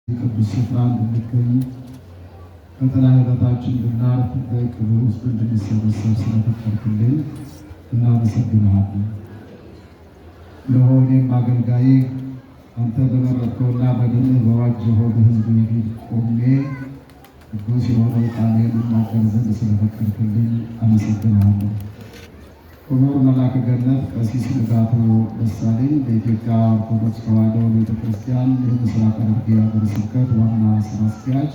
ቅዱስ ስፍራ እንድንገኝ ከጥላህ በታች እንድናርፍ በክብር ውስጥ እንድንሰበሰብ ስለፈቀድክልን እናመሰግንሃለን። እነሆ እኔም አገልጋይ አንተ በመረጥከውና በደምህ በዋጀኸው በሕዝብ ፊት ቆሜ ቅዱስ የሆነው ቃልህን እናገር ዘንድ ስለፈቀድክልኝ አመሰግንሃለሁ። ክቡር መልአከ ገነት ቀሲስ ንጋቱ ደሳለኝ በኢትዮጵያ ኦርቶዶክስ ተዋሕዶ ቤተክርስቲያን የምስራቅ ሐረርጌ ሀገረ ስብከት ዋና ስራ አስኪያጅ፣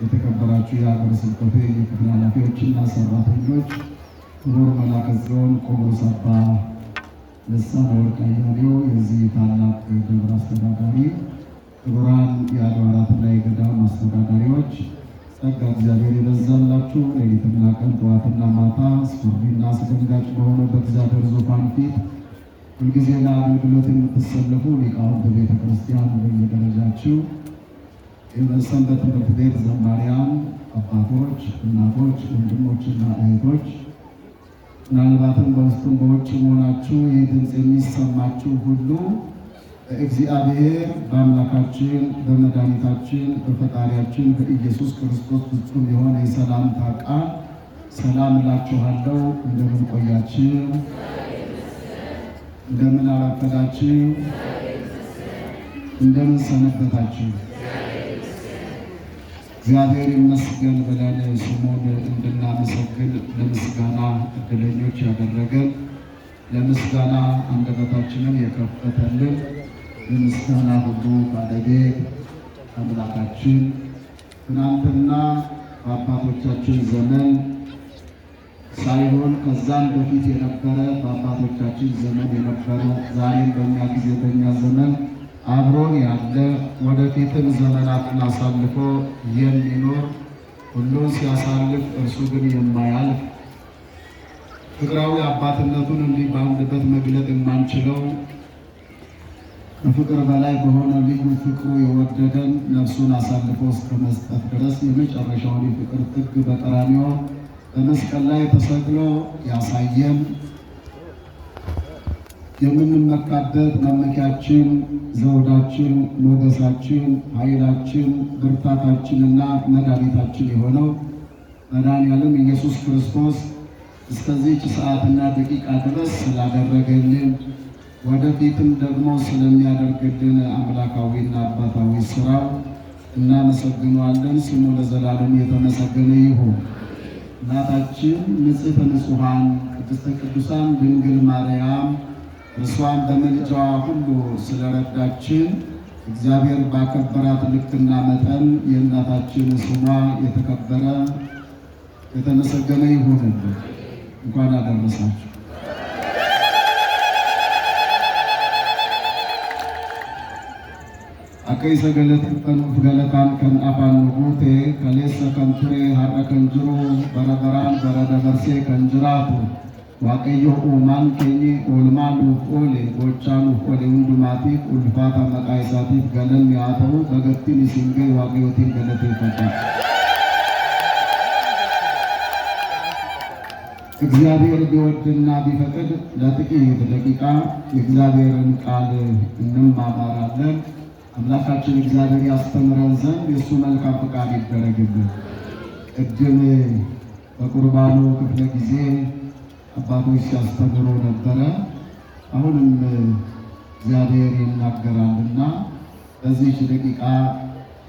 የተከበራችሁ የሀገረ ስብከቱ የክፍል ኃላፊዎችና ሰራተኞች፣ ክቡር መልአከ ጽዮን ቆሞስ አባ ልሳነ ወርቅ አያሌው የዚህ ታላቅ ደብር አስተዳዳሪ፣ ክቡራን የአድባራትና የገዳም አስተዳዳሪዎች፣ ጸጋ እግዚአብሔር የበዛላችሁ ሌሊትና ቀን ጠዋትና ማታ አስፈሪና አስደንጋጭ በሆነው በእግዚአብሔር ዙፋን ፊት ሁልጊዜ ለአገልግሎት የምትሰለፉ ሊቃውንተ ቤተ ክርስቲያን በየደረጃችሁ፣ የሰንበት ትምህርት ቤት ዘማሪያን አባቶች፣ እናቶች፣ ወንድሞችና እህቶች፣ ምናልባትም በውስጡም በውጭ መሆናችሁ ይህ ድምፅ የሚሰማችሁ ሁሉ እግዚአብሔር በአምላካችን በመድኃኒታችን በፈጣሪያችን በኢየሱስ ክርስቶስ ፍጹም የሆነ የሰላምታ ቃል ሰላም እላችኋለሁ። እንደምን ቆያችሁ? እንደምን አረፈዳችሁ? እንደምን ሰነበታችሁ? እግዚአብሔር ይመስገን ብለን ስሙን እንድናመሰግን ለምስጋና እድለኞች ያደረገን ለምስጋና አንደበታችንን የከፈተልን የምስጋና ሁሉ ባለቤት አምላካችን ትናንትና በአባቶቻችን ዘመን ሳይሆን ከዛም በፊት የነበረ በአባቶቻችን ዘመን የነበረ ዛሬም በእኛ ጊዜ በእኛ ዘመን አብሮን ያለ ወደፊትም ዘመናትን አሳልፎ የሚኖር ሁሉን ሲያሳልፍ እርሱ ግን የማያልፍ ፍቅራዊ አባትነቱን እንዲህ በአንደበት መግለጥ የማንችለው ከፍቅር በላይ በሆነ ልዩ ፍቅሩ የወደደን ነፍሱን አሳልፎ እስከ መስጠት ድረስ የመጨረሻውን የፍቅር ጥግ በቀራንዮ በመስቀል ላይ ተሰቅሎ ያሳየን የምንመካበት መመኪያችን፣ ዘውዳችን፣ ሞገሳችን፣ ኃይላችን፣ ብርታታችንና መድኃኒታችን የሆነው መድኃኔዓለም ኢየሱስ ክርስቶስ እስከዚህች ሰዓትና ደቂቃ ድረስ ስላደረገልን ወደፊትም ደግሞ ስለሚያደርግልን አምላካዊና አባታዊ ስራው እናመሰግነዋለን። ስሙ ለዘላለም የተመሰገነ ይሁን። እናታችን ንጽሕተ ንጹሐን ቅድስተ ቅዱሳን ድንግል ማርያም እርሷን በምልጃዋ ሁሉ ስለረዳችን እግዚአብሔር ባከበራት ልክና መጠን የእናታችን ስሟ የተከበረ የተመሰገነ ይሁንልን። እንኳን አደረሳችሁ። አከይ ሰገለት ከኑፍ ገለታን ከን አፋን ንጉቴ ከሌሰ ከንቱሬ ሀረ ከንጅሩ በረበራን በረደ በርሴ ከንጅራቱ ዋቀዮ ኡማን ኬኒ ኦልማን ኑፍ ኦሌ ጎቻ ኑፍ ኦሌ ሁንዱማቲፍ ኡልፋታ መቃይሳቲፍ ገለን ያተው በገቲን ሲንገ ዋቀዮቲን ገለቴ ይፈታል። እግዚአብሔር ቢወድና ቢፈቅድ ለጥቂት ደቂቃ የእግዚአብሔርን ቃል እንማማራለን። አምላካችን እግዚአብሔር ያስተምረን ዘንድ የእሱ መልካም ፈቃድ ይደረግልን። ቅድም በቁርባኑ ክፍለ ጊዜ አባቶች ሲያስተምሩ ነበረ። አሁንም እግዚአብሔር ይናገራልና በዚህች ደቂቃ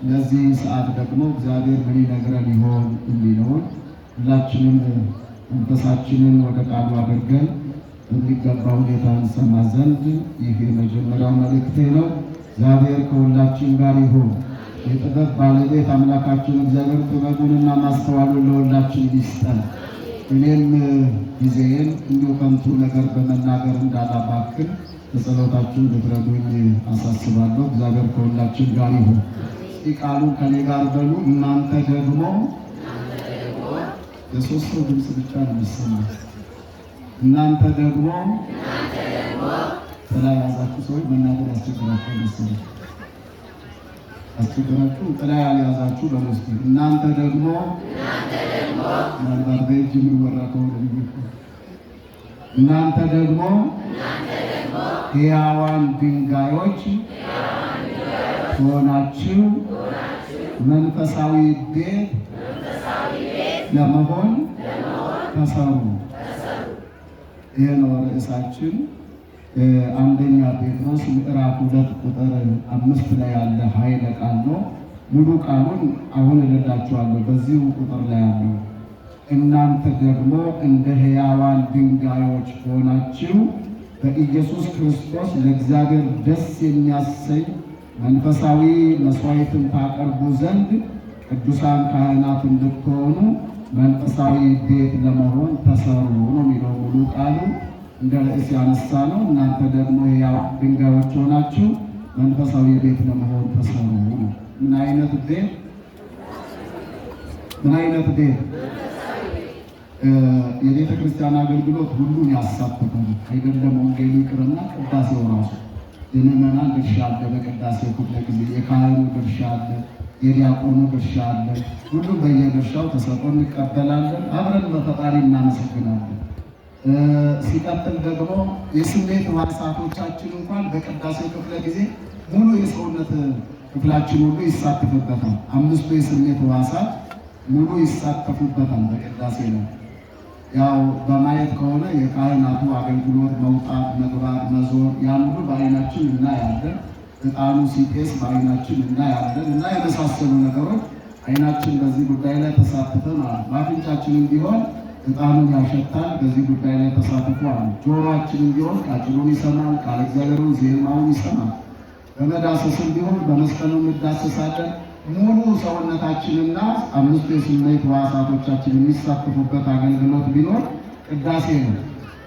ለዚህ ሰዓት ደግሞ እግዚአብሔር ምን ይነግረን ይሆን የሚለውን ሁላችንም መንፈሳችንን ወደ ቃሉ አድርገን በሚገባ ሁኔታ እንሰማ ዘንድ ይህ የመጀመሪያው መልእክቴ ነው። እግዚአብሔር ከሁላችን ጋር ይሁን። የጥበብ ባለቤት አምላካችን እግዚአብሔር ጥበቡንና ማስተዋሉን ለሁላችን ይስጠን። እኔም ጊዜዬን እንዲሁ ከንቱ ነገር በመናገር እንዳላባክን በጸሎታችሁ ልትረዱኝ አሳስባለሁ። እግዚአብሔር ከሁላችን ጋር ይሁን። እስኪ ቃሉን ከኔ ጋር በሉ። እናንተ ደግሞ የሶስት ሰው ድምፅ ብቻ ነው የሚሰማው። እናንተ ደግሞ ጥላ ያዛችሁ ሰዎች መናገር ያስቸግራችሁ መሰለኝ። አስቸግራችሁ ጥላ ያልያዛችሁ በመስኪ እናንተ ደግሞ ምናልባት በእጅ የሚወራ ከሆነ እናንተ ደግሞ ሕያዋን ድንጋዮች ሆናችሁ መንፈሳዊ ቤት ለመሆን ተሰሩ። ይህ ነው ርዕሳችን። አንደኛ ጴጥሮስ ምዕራፍ 2 ቁጥር 5 ላይ ያለ ኃይለ ቃል ነው። ሙሉ ቃሉን አሁን እልላችኋለሁ። በዚሁ ቁጥር ላይ ያለው እናንተ ደግሞ እንደ ሕያዋን ድንጋዮች ሆናችሁ በኢየሱስ ክርስቶስ ለእግዚአብሔር ደስ የሚያሰኝ መንፈሳዊ መስዋዕትን ታቀርቡ ዘንድ ቅዱሳን ካህናት እንድትሆኑ መንፈሳዊ ቤት ለመሆን ተሰሩ ነው የሚለው ሙሉ ቃሉ። እንደ ርዕስ ያነሳ ነው። እናንተ ደግሞ ሕያዋን ድንጋዮች ሆናችሁ መንፈሳዊ ቤት ለመሆን ተሰሩ ነው። ምን አይነት ቤት? ምን አይነት ቤት? የቤተ ክርስቲያን አገልግሎት ሁሉን ያሳትፋል። አይደለም ወንጌል ይቅርና ቅዳሴው ራሱ የምዕመናን ድርሻ አለ። በቅዳሴው ክፍለ ጊዜ የካህኑ ድርሻ አለ፣ የዲያቆኑ ድርሻ አለ። ሁሉም በየድርሻው ተሰጥቶ እንቀበላለን። አብረን በፈጣሪ እናመሰግናለን። ሲቀጥል ደግሞ የስሜት ሕዋሳቶቻችን እንኳን በቅዳሴው ክፍለ ጊዜ ሙሉ የሰውነት ክፍላችን ሁሉ ይሳተፍበታል። 5ቱ የስሜት ሕዋሳት ሙሉ ይሳተፉበታል በቅዳሴ ነው። ያው በማየት ከሆነ የካህናቱ አገልግሎት መውጣት፣ መግባት፣ መዞር ያን ሁሉ በዓይናችን እናያለን። ዕጣኑ ሲጤስ በዓይናችን እናያለን እና የመሳሰሉ ነገሮች ዓይናችን በዚህ ጉዳይ ላይ ተሳትፈናል። በአፍንጫችንም ቢሆን ዕጣኑን ያሸታል፣ በዚህ ጉዳይ ላይ ተሳትፏል። ጆሮአችንም ቢሆን ቃጭሉን ይሰማል፣ ቃለ እግዚአብሔሩን ዜማውን ይሰማል። በመዳሰስም ቢሆን በመስቀሉ እንዳሰሳለን። ሙሉ ሰውነታችንና 5ቱ የስሜት ሕዋሳቶቻችን የሚሳተፉበት አገልግሎት ቢኖር ቅዳሴ ነው።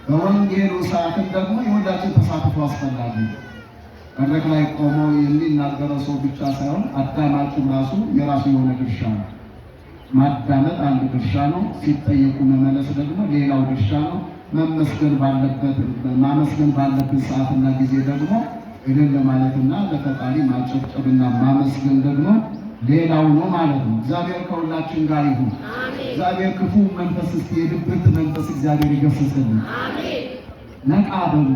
በወንጌሉ ሰዓትም ደግሞ የሁላችን ተሳትፎ አስፈላጊ ነው። መድረክ ላይ ቆሞ የሚናገረው ሰው ብቻ ሳይሆን አዳማጩም ራሱ የራሱ የሆነ ድርሻ ነው። ማዳመጥ አንድ ድርሻ ነው። ሲጠየቁ መመለስ ደግሞ ሌላው ድርሻ ነው። ማመስገን ባለብን ሰዓትና ጊዜ ደግሞ እልል ለማለትና ለፈጣሪ ማጨብጨብና ማመስገን ደግሞ ሌላው ነው ማለት ነው። እግዚአብሔር ከሁላችን ጋር ይሁን። እግዚአብሔር ክፉ መንፈስ የድብርት መንፈስ እግዚአብሔር ይገስጽልን። ነቃ በሉ።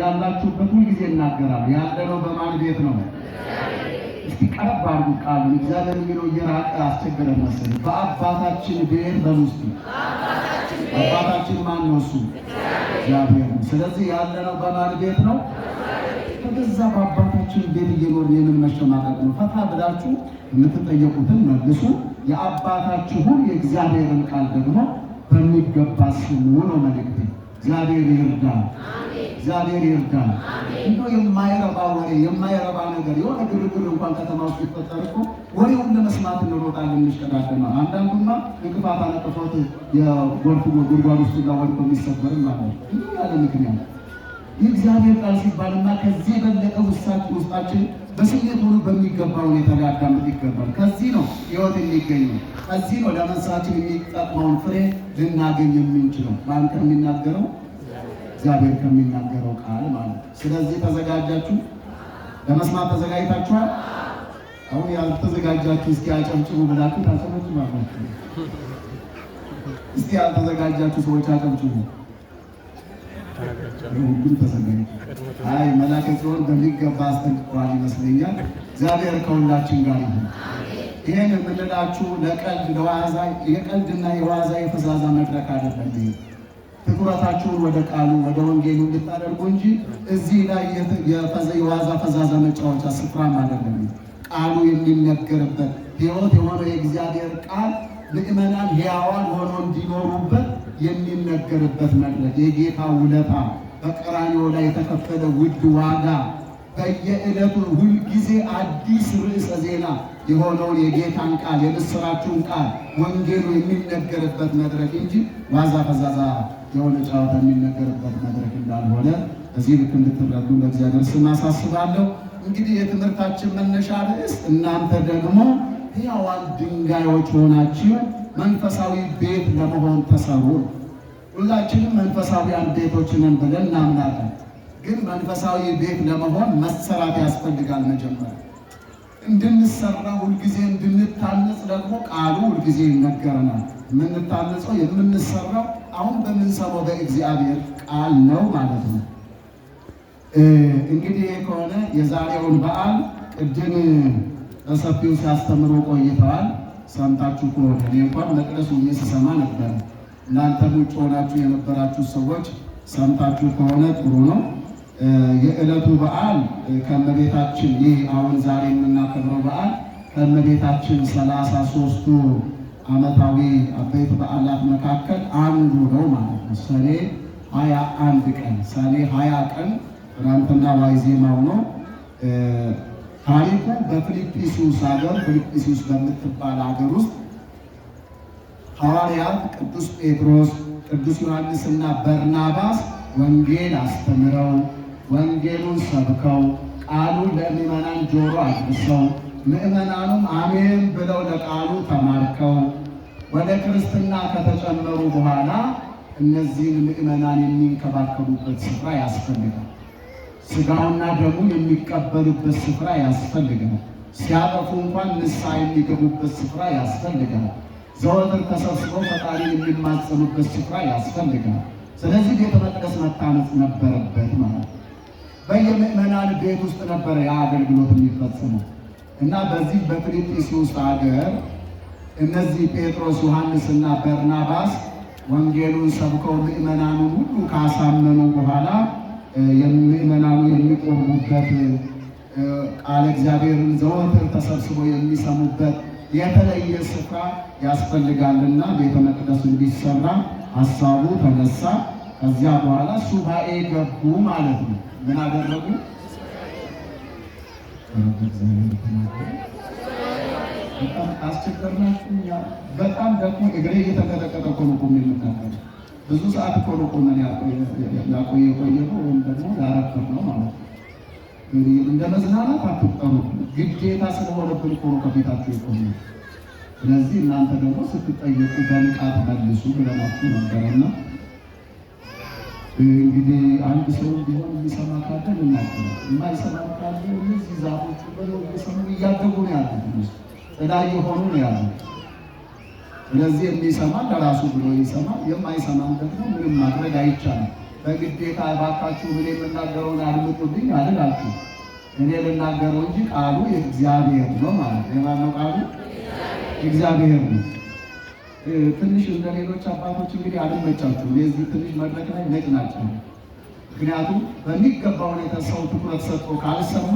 ያላችሁበት ሁል ጊዜ እናገራለሁ። ያለነው በማን ቤት ነው? እስቲ ቀረብ አድርጉ ቃሉን። እግዚአብሔር የሚለው እየራቀ አስቸገረን መሰለኝ። በአባታችን ቤት በሉ እስቲ። አባታችን ማን ነው? እሱ እግዚአብሔር ነው። ስለዚህ ያለነው በማን ቤት ነው? ከገዛ በአባታችን ቤት እየኖርን የምን መሸማቀቅ ነው? ፈታ ብላችሁ የምትጠየቁትን መልሱ። የአባታችሁን የእግዚአብሔርን ቃል ደግሞ በሚገባ ስሙ ነው መልእክቴ። እግዚአብሔር ይርዳል። እግዚአብሔር ይርዳል። እንደው የማይረባ ወሬ የማይረባ ነገር የሆነ ግርግር እንኳን ከተማ ውስጥ ይፈጠር እኮ ወሬውን ለመስማት እንሮጣለን፣ እንሽቀዳደማለን። አንዳንዱማ እንቅፋት አነቅፎት የጎርፍ ጉድጓድ ውስጥ ወድቆ የሚሰበርም ማለት ነው ያለ ምክንያት። የእግዚአብሔር ቃል ሲባልና ከዚህ የበለጠ ውስጣችን በስሜት ሆኖ በሚገባ ሁኔታ ሊያዳምጥ ይገባል። ከዚህ ነው ሕይወት የሚገኘው። ከዚህ ነው ለመንሳችን የሚጠቅመውን ፍሬ ልናገኝ የምንችለው። ማን ከሚናገረው? እግዚአብሔር ከሚናገረው ቃል ማለት ነው። ስለዚህ ተዘጋጃችሁ? ለመስማት ተዘጋጅታችኋል? አሁን ያልተዘጋጃችሁ እስኪ አጨብጭቡ ብላችሁ ታጨበጭባላችሁ። እስኪ ያልተዘጋጃችሁ ሰዎች አጨብጭቡ። ሁሉም ተዘጋጅ። አይ መላከ ጽዮን በሚገባ አስጠንቅቋል ይመስለኛል። እግዚአብሔር ከሁላችን ጋር ይሁን። ይህን የምንላችሁ ለቀልድ ለዋዛ የቀልድና የዋዛ የፈዛዛ መድረክ አይደለም። ትኩረታችሁን ወደ ቃሉ ወደ ወንጌሉ እንድታደርጉ እንጂ እዚህ ላይ የዋዛ ፈዛዛ መጫወቻ ስፍራም አይደለም። ቃሉ የሚነገርበት ሕይወት የሆነው የእግዚአብሔር ቃል ምእመናን ሕያዋን ሆነው እንዲኖሩበት የሚነገርበት መድረክ የጌታ ውለታ በቀራንዮ ላይ የተከፈለ ውድ ዋጋ በየዕለቱ ሁልጊዜ አዲስ ርዕሰ ዜና የሆነውን የጌታን ቃል የምስራችሁን ቃል ወንጌሉ የሚነገርበት መድረክ እንጂ ዋዛ ፈዛዛ የሆነ ጨዋታ የሚነገርበት መድረክ እንዳልሆነ እዚህ ልክ እንድትረዱ ለእግዚአብሔር ስም አሳስባለሁ። እንግዲህ የትምህርታችን መነሻ ርዕስ እናንተ ደግሞ ሕያዋን ድንጋዮች ሆናችሁ መንፈሳዊ ቤት ለመሆን ተሰሩ። ሁላችንም መንፈሳዊያን ቤቶች ነን ብለን እናምናለን። ግን መንፈሳዊ ቤት ለመሆን መሰራት ያስፈልጋል። መጀመሪያ እንድንሰራ ሁልጊዜ እንድንታነጽ ደግሞ ቃሉ ሁልጊዜ ይነገረናል። የምንታነጸው የምንሰራው አሁን በምንሰማው በእግዚአብሔር ቃል ነው ማለት ነው። እንግዲህ ከሆነ የዛሬውን በዓል ቅድም በሰፊው ሲያስተምሩ ቆይተዋል። ሰምታችሁ ከሆነ እኔ እንኳን መቅደሱ ስሰማ ነበር። እናንተም ውጭ ሆናችሁ የነበራችሁ ሰዎች ሰምታችሁ ከሆነ ጥሩ ነው። የዕለቱ በዓል ከእመቤታችን ይህ አሁን ዛሬ የምናከብረው በዓል ከእመቤታችን 33ቱ ዓመታዊ አበይት በዓላት መካከል አንዱ ነው ማለት ነው። ሰኔ 21 ቀን ሰኔ 20 ቀን ትናንትና ዋዜማው ነው። ታሪኩ በፊልጵስዩስ ሀገር ፊልጵስዩስ በምትባል ሀገር ውስጥ ሐዋርያት ቅዱስ ጴጥሮስ፣ ቅዱስ ዮሐንስና በርናባስ ወንጌል አስተምረው ወንጌሉን ሰብከው ቃሉን ለምዕመናን ጆሮ አድርሰው ምዕመናኑም አሜን ብለው ለቃሉ ተማርከው ወደ ክርስትና ከተጨመሩ በኋላ እነዚህን ምዕመናን የሚንከባከቡበት ስፍራ ያስፈልጋል። ስጋውና ደሙ የሚቀበሉበት ስፍራ ያስፈልጋል። ሲያጠፉ እንኳን ንስሐ የሚገቡበት ስፍራ ያስፈልጋል። ዘወትር ተሰብስበው ፈጣሪን የሚማጸኑበት ስፍራ ያስፈልጋል። ስለዚህ ቤተ መቅደስ መታነጽ ነበረበት ማለት ነው። በየምዕመናን ቤት ውስጥ ነበረ ያ አገልግሎት የሚፈጸመው እና በዚህ በፊልጵስዩስ ሀገር እነዚህ ጴጥሮስ፣ ዮሐንስና በርናባስ ወንጌሉን ሰብከው ምዕመናኑን ሁሉ ካሳመኑ በኋላ ምዕመናኑ የሚቆሙበት ቃለ እግዚአብሔርን ዘወትር ተሰብስበው የሚሰሙበት የተለየ ስፍራ ያስፈልጋልና ቤተ መቅደሱ እንዲሰራ ሀሳቡ ተነሳ። ከዚያ በኋላ ሱባኤ ገቡ ማለት ነው። ምን አደረጉ? በጣም አስቸገርናችሁ። በጣም ደግሞ እግሬ እየተቀጠቀጠ እኮ ነው ቆሜ የምናገረው። ብዙ ሰዓት እኮ ነው ቆመን ያቆየ ነው ወይም ደግሞ ያረፈር ነው ማለት ነው። እንደ መዝናናት አትጠሩት፣ ግዴታ ስለሆነብን እኮ ነው ከፊታችሁ የቆመ። ስለዚህ እናንተ ደግሞ ስትጠየቁ በንቃት መልሱ ብለናችሁ ነበረና እንግዲህ አንድ ሰው ቢሆን የሚሰማ ካለ ልናገር፣ የማይሰማ ካለ እነዚህ ዛፎቹ በለው እየሰሙ እያደጉ ነው ያሉት፣ ጥላ የሆኑ ነው ያሉት። ስለዚህ የሚሰማ ለራሱ ብሎ ይሰማ፣ የማይሰማም ደግሞ ምንም ማድረግ አይቻልም። በግዴታ እባካችሁ እኔ የምናገረውን አድምጡልኝ አልላችሁ። እኔ ልናገረው እንጂ ቃሉ የእግዚአብሔር ነው ማለት ነው። የማነው ቃሉ? እግዚአብሔር ነው። ትንሽ እንደ ሌሎች አባቶች እንግዲህ አልመቻችሁም። የዚህ ትንሽ መድረክ ላይ ነጭ ናቸው። ምክንያቱም በሚገባ ሁኔታ ሰው ትኩረት ሰጥቶ ካልሰማ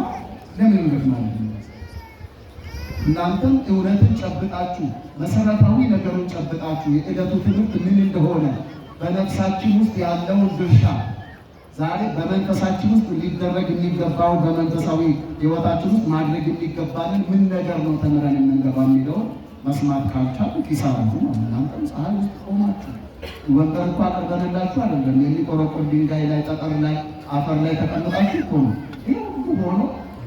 ለምን እንደማለት ነው። እናንተም እውነትን ጨብጣችሁ መሰረታዊ ነገሩን ጨብጣችሁ የዕለቱ ትምህርት ምን እንደሆነ በነፍሳችን ውስጥ ያለውን ድርሻ ዛሬ በመንፈሳችን ውስጥ ሊደረግ የሚገባው በመንፈሳዊ ሕይወታችን ውስጥ ማድረግ የሚገባንን ምን ነገር ነው ተምረን የምንገባ የሚለውን መስማት ካልቻሉ ኪሳራ ነው። እናንተም ፀሐይ ውስጥ ቆማችሁ ወንበር እንኳ አቅርበንላችሁ አይደለም፣ የሚቆረቆር ድንጋይ ላይ፣ ጠጠር ላይ፣ አፈር ላይ ተቀምጣችሁ እኮ ነው። ይህ ሁሉ ሆኖ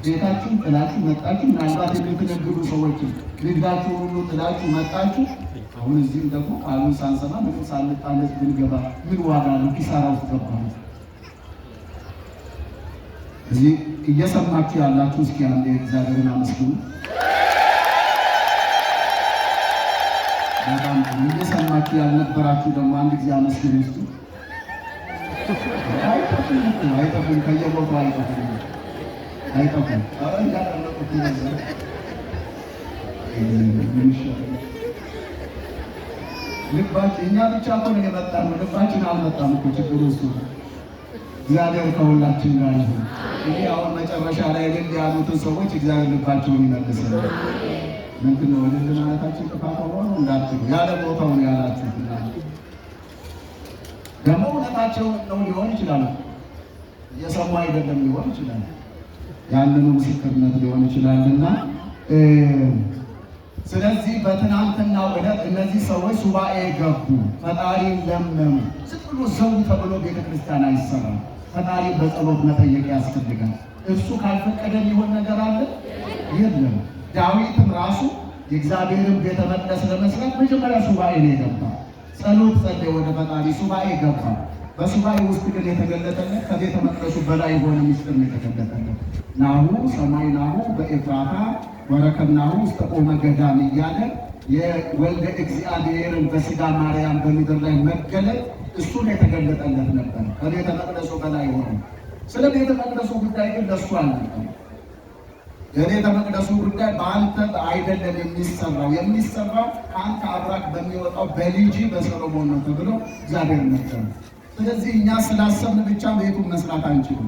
ቤታችሁን ጥላችሁ መጣችሁ። ምናልባት የምትነግዱ ሰዎች ንግዳችሁ ሁሉ ጥላችሁ መጣችሁ። አሁን እዚህም ደግሞ ቃሉን ሳንሰማ ምንም ሳንጣለስ ብንገባ ምን ዋጋ ነው? ኪሳራ ውስጥ ገባ። እዚህ እየሰማችሁ ያላችሁ እስኪ አንዴ እግዚአብሔርን አመስግኑ። በጣም እየሰማችሁ ያልነበራችሁ ደግሞ አንድ ጊዜ አመስግኑ እስኪ። አይጠፉም፣ ከየቦታው አይጠፉም። ልባችን እኛ ብቻ እኮ ነው የመጣነው፣ ልባችን አልመጣም እኮ። ችግሩ እሱ እግዚአብሔር ከሁላችን ጋር ይሁን። ይሄ አሁን መጨረሻ ላይ ግን ያሉትን ሰዎች እግዚአብሔር ልባቸውን ይመልሳል። ምንድን ነው ወደ ማለታችን ጥፋት ሆኖ እንዳትሉ ያለ ቦታው ነው ያላችሁት። ደግሞ እውነታቸው ነው ሊሆን ይችላል፣ እየሰሙ አይደለም ሊሆን ይችላል፣ ያንኑ ምስክርነት ሊሆን ይችላልና ስለዚህ በትናንትናው ዕለት እነዚህ ሰዎች ሱባኤ ገቡ፣ ፈጣሪን ለመኑ። ዝም ብሎ ሰው ተብሎ ቤተክርስቲያን አይሰራም። ፈጣሪን በጸሎት መጠየቅ ያስፈልጋል። እሱ ካልፈቀደ ሊሆን ነገር አለ የለም። ዳዊትም ራሱ የእግዚአብሔርን ቤተ መቅደስ ለመስራት መጀመሪያ ሱባኤ ነው የገባ። ጸሎት ጸለየ፣ ወደ ፈጣሪ ሱባኤ ገባ። በሱባኤ ውስጥ ግን የተገለጠለት ከቤተ መቅደሱ በላይ የሆነ ምስጢር ነው የተገለጠለት። ናሁ ሰማይ ናሁ በኤፍራታ ወረከብናሁ ውስተ ኦመ ገዳም እያለ የወልደ እግዚአብሔርን በሥጋ ማርያም በምድር ላይ መገለጥ እሱን የተገለጠለት ነበር ከቤተ መቅደሱ በላይ ሆነ። ስለ ቤተ መቅደሱ ጉዳይ ግን ለእሱ አልነበረም። የቤተ መቅደሱ ጉዳይ በአንተ አይደለም የሚሰራው ከአንተ አብራክ በሚወጣው በልጅ በሰሎሞን ነው ተብሎ እግዚአብሔር ነገረ። ስለዚህ እኛ ስላሰብን ብቻ ቤቱን መስራት አንችልም።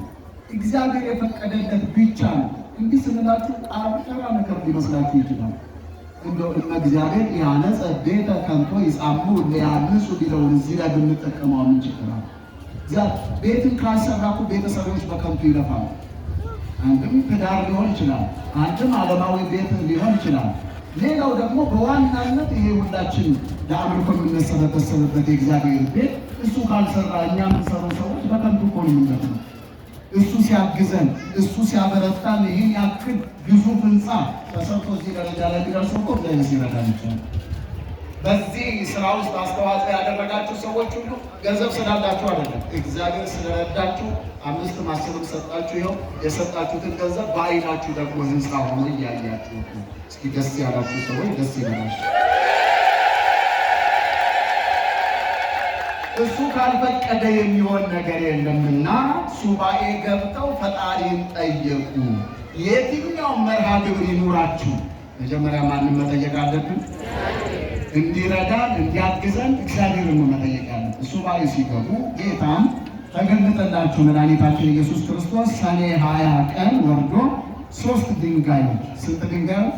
እግዚአብሔር የፈቀደለት ብቻ ነው። እንዲህ ስንላችሁ አብጠራ ነገር ሊመስላችሁ ይችላል። እንደው እግዚአብሔር ያነጸ ቤተ ከንቶ ይጻሙ ሊያንሱ ቢለውን እዚህ ላይ ብንጠቀመው ምን ችግር አለ? ቤትን ካልሰራኩ ቤተሰቦች በከንቱ ይለፋሉ። አንድም ትዳር ሊሆን ይችላል፣ አንድም ዓለማዊ ቤት ሊሆን ይችላል። ሌላው ደግሞ በዋናነት ይሄ ሁላችን ለአምልኮ የምንሰበሰብበት የእግዚአብሔር ቤት እሱ ካልሰራ እኛ የምንሰሩ ሰዎች በከንቱ እኮ ነው የምንለፋው። እሱ ሲያግዘን እሱ ሲያበረታን ይህን ያክል ግዙፍ ህንፃ ተሰርቶ እዚህ ደረጃ ላይ ቢደርስ እኮ እግዚአብሔር ሲረዳን ይችላል። በዚህ ስራ ውስጥ አስተዋጽኦ ያደረጋችሁ ሰዎች ሁሉ ገንዘብ ስላላችሁ አይደለም፣ እግዚአብሔር ስለረዳችሁ 5 10 ሰጣችሁ። ይኸው የሰጣችሁትን ገንዘብ በአይናችሁ ደግሞ ህንፃ ሆኖ እያያችሁ። እስኪ ደስ ያላችሁ ሰዎች ደስ ይበላችሁ። እሱ ካልፈቀደ የሚሆን ነገር የለምና ሱባኤ ገብተው ፈጣሪን ጠየቁ። የትኛው መርሃ ግብር ይኑራችሁ መጀመሪያ ማንም መጠየቅ አለብን። እንዲረዳን እንዲያግዘን እግዚአብሔርን መጠየቅ አለብን። ሱባኤ ሲገቡ ጌታም ተገለጠላቸው። መድኃኒታችን ኢየሱስ ክርስቶስ ሰኔ 20 ቀን ወርዶ 3 ድንጋዮች ስንት ድንጋዮች?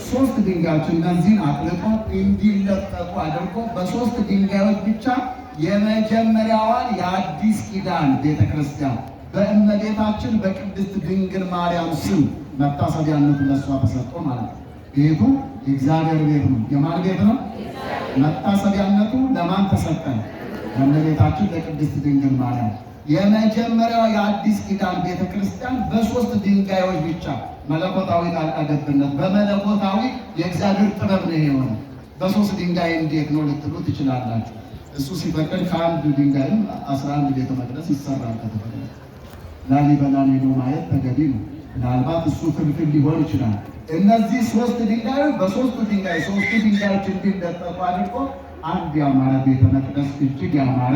3 ድንጋዮች እነዚህን አቅልጦ እንዲለጠጡ አድርጎ በ3 ድንጋዮች ብቻ የመጀመሪያዋን የአዲስ ኪዳን ቤተክርስቲያን በእመቤታችን በቅድስት ድንግል ማርያም ስም መታሰቢያነቱ ለሷ ተሰጥቶ ማለት ነው። ቤቱ የእግዚአብሔር ቤት ነው። የማን ቤት ነው? መታሰቢያነቱ ለማን ተሰጠ? ለእመቤታችን ለቅድስት ድንግል ማርያም። የመጀመሪያው የአዲስ ኪዳን ቤተክርስቲያን በ3 ድንጋዮች ብቻ መለኮታዊ ጣልቃ ገብነት በመለኮታዊ የእግዚአብሔር ጥበብ ነው የሆነው። በ3 ድንጋይ እንዴት ነው ልትሉ ትችላላችሁ። እሱ ሲፈቅድ ከአንድ ድንጋይም 11 ቤተ መቅደስ ይሰራል ከተፈቀደ። ላሊበላን ሄዶ ማየት ተገቢ ነው። ምናልባት እሱ ፍልፍል ሊሆን ይችላል። እነዚህ 3 ድንጋዮች በ3 ድንጋይ 3 ድንጋዮች እንዲለጠፉ አድርጎ አንድ ያማረ ቤተ መቅደስ እጅግ ያማረ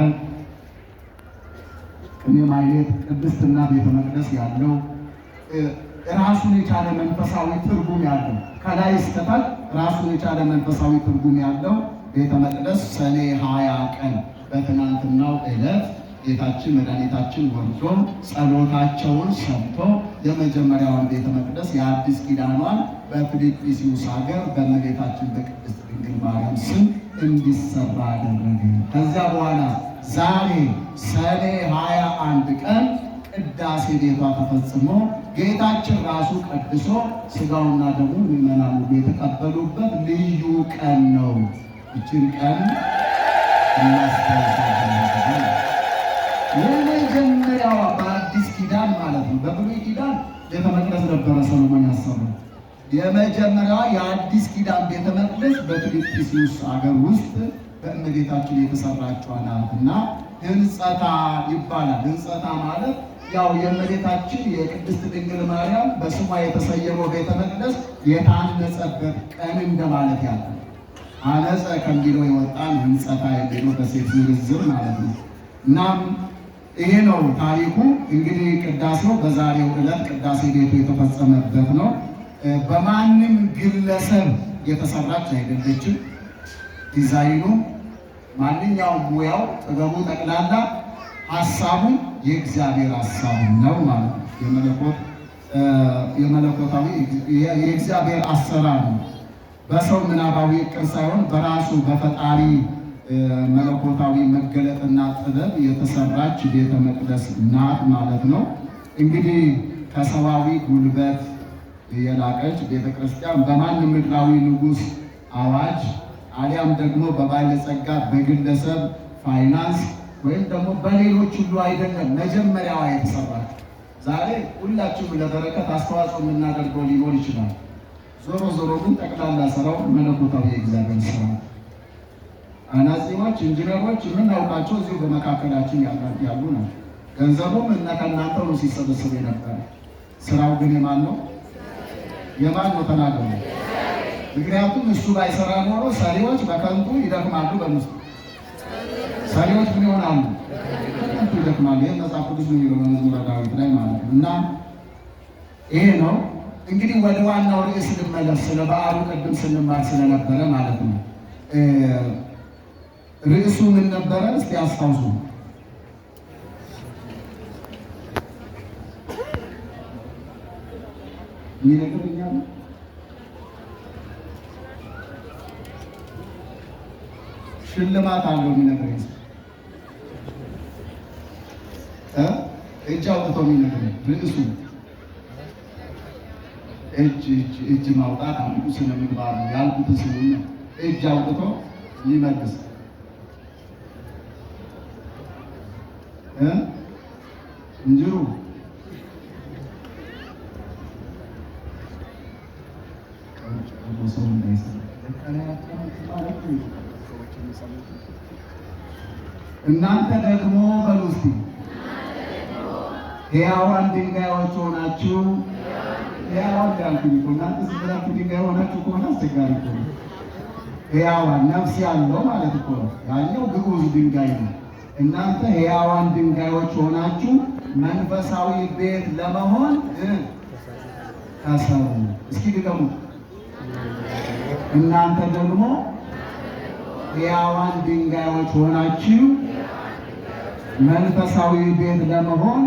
ቅኔ ማኅሌት ቅድስትና ቤተ መቅደስ ያለው ራሱን የቻለ መንፈሳዊ ትርጉም ያለው ከላይ እስከታች ራሱን የቻለ መንፈሳዊ ትርጉም ያለው ቤተ መቅደስ ሰኔ 20 ቀን በትናንትናው ዕለት ጌታችን መድኃኒታችን ወርዶ ጸሎታቸውን ሰምቶ የመጀመሪያዋን ቤተ መቅደስ የአዲስ ኪዳኗን በፊልጵስዩስ ሀገር በእመቤታችን በቅድስት ድንግል ማርያም ስም እንዲሰራ አደረገ። ከዚያ በኋላ ዛሬ ሰኔ 21 ቀን ቅዳሴ ቤቷ ተፈጽሞ ጌታችን ራሱ ቀድሶ ሥጋውና ደሙ ምዕመናኑ የተቀበሉበት ልዩ ቀን ነው። ይችን ቀን እናስታውሳለን። የመጀመሪያዋ በአዲስ ኪዳን ማለት ነው። በብሉይ ኪዳን ቤተ መቅደስ ነበረ ሰሎሞን ያሰራው። የመጀመሪያዋ የአዲስ ኪዳን ቤተ መቅደስ በፊልጵስዩስ ሀገር ውስጥ በእመቤታችን የተሰራችው ናት እና ሕንጸታ ይባላል። ሕንጸታ ማለት ያው የእመቤታችን የቅድስት ድንግል ማርያም በስሟ የተሰየመው ቤተ መቅደስ የታነጸበት ቀን እንደማለት ያለ አነጸ ከሚለው የወጣን ሕንጸታ የሚለው በሴት ዝርዝር ማለት ነው። እናም ይሄ ነው ታሪኩ። እንግዲህ ቅዳሴው በዛሬው ዕለት ቅዳሴ ቤቱ የተፈጸመበት ነው። በማንም ግለሰብ የተሰራች አይደለችም። ዲዛይኑ ማንኛውም ሙያው ጥበቡ ጠቅላላ ሀሳቡ የእግዚአብሔር ሀሳብ ነው ማለት ነው። የመለኮታዊ የእግዚአብሔር አሰራር ነው። በሰው ምናባዊ ዕቅድ ሳይሆን በራሱ በፈጣሪ መለኮታዊ መገለጥና ጥበብ የተሰራች ቤተ መቅደስ ናት ማለት ነው። እንግዲህ ከሰዋዊ ጉልበት የላቀች ቤተ ክርስቲያን በማንም ምድራዊ ንጉሥ አዋጅ አሊያም ደግሞ በባለጸጋ በግለሰብ ፋይናንስ ወይም ደግሞ በሌሎች ሁሉ አይደለም መጀመሪያዋ የተሰራች። ዛሬ ሁላችንም ለበረከት አስተዋጽኦ የምናደርገው ሊኖር ይችላል። ዞሮ ዞሮ ግን ጠቅላላ ስራው መለኮታዊ የእግዚአብሔር ስራ። አናጺዎች፣ ኢንጂነሮች የምናውቃቸው እዚሁ በመካከላችን ያሉ ናቸው። ገንዘቡም እና ከእናንተ ነው ሲሰበሰብ የነበረ። ስራው ግን የማን ነው? የማን ነው? ተናገሩ። ምክንያቱም እሱ ባይሰራ ኖሮ ሰሪዎች በከንቱ ይደክማሉ። በምስሉ ሰሪዎች ምን ይሆናሉ? በከንቱ ይደክማሉ። ይህ መጽሐፍ ቅዱስ የሚለው በመዝሙረ ዳዊት ላይ ማለት ነው። እና ይሄ ነው እንግዲህ ወደ ዋናው ርዕስ ልመለስ። ስለ በዓሉ ቅድም ስንማር ስለነበረ ማለት ነው። ርዕሱ ምን ነበረ? እስቲ አስታውሱ። ይነግሩኛል። ሽልማት አለው የሚነግረኝ እጅ አውጥቶ የሚነግረኝ ርዕሱ እጅ ማውጣት አንዱ ስነ ምግባር ነው ያልኩት። ስሙን እጅ አውጥቶ ይመልስ እንጅሩ እናንተ ደግሞ በሉ እስቲ ሕያዋን ድንጋዮች ሆናችሁ ሕያዋን ያልኩኝ እኮ እናንተ ዝም ብላችሁ ድንጋይ ሆናችሁ ከሆነ አስቸጋሪ እኮ ነው። ሕያዋን ነፍስ ያለው ማለት እኮ ነው። ያኛው ግዑዝ ድንጋይ ነው። እናንተ ሕያዋን ድንጋዮች ሆናችሁ መንፈሳዊ ቤት ለመሆን ተሰሩ። እስኪ ድገሙ። እናንተ ደግሞ ሕያዋን ድንጋዮች ሆናችሁ መንፈሳዊ ቤት ለመሆን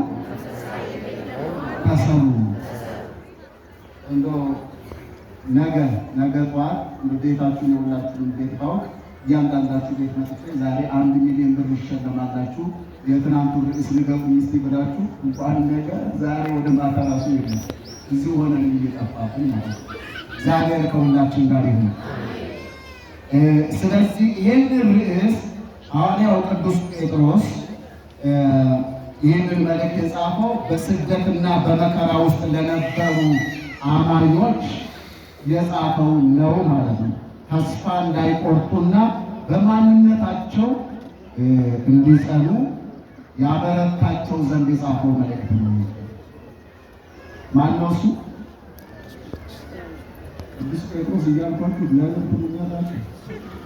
ተሰሩ። እንደው ነገ ጠዋት ቤታችሁ የሁላችሁም ቤት ባውቅ እያንዳንዳችሁ ቤት መጥቼ ዛሬ 1 ሚሊዮን ብር ይሸለማላችሁ የትናንቱ ርዕስ ንገሩኝ እስቲ ብላችሁ እንኳን ነገ ዛሬ ወደ ማታ ራሱ ይሄዳል። እዚሁ ሆነን እየጠፋብን ማለት ነው። እግዚአብሔር ከሁላችን ጋር ይሁን። ስለዚህ ይህንን ርዕስ ሐዋርያው ቅዱስ ጴጥሮስ ይህንን መልእክት የጻፈው በስደትና በመከራ ውስጥ ለነበሩ አማኞች የጻፈው ነው ማለት ነው። ተስፋ እንዳይቆርጡና በማንነታቸው እንዲጸኑ ያበረታቸው ዘንድ የጻፈው መልእክት ነው። ማነው እሱ? ቅዱስ ጴጥሮስ እያልኳችሁ እግዚአብሔር ትሉኛላችሁ።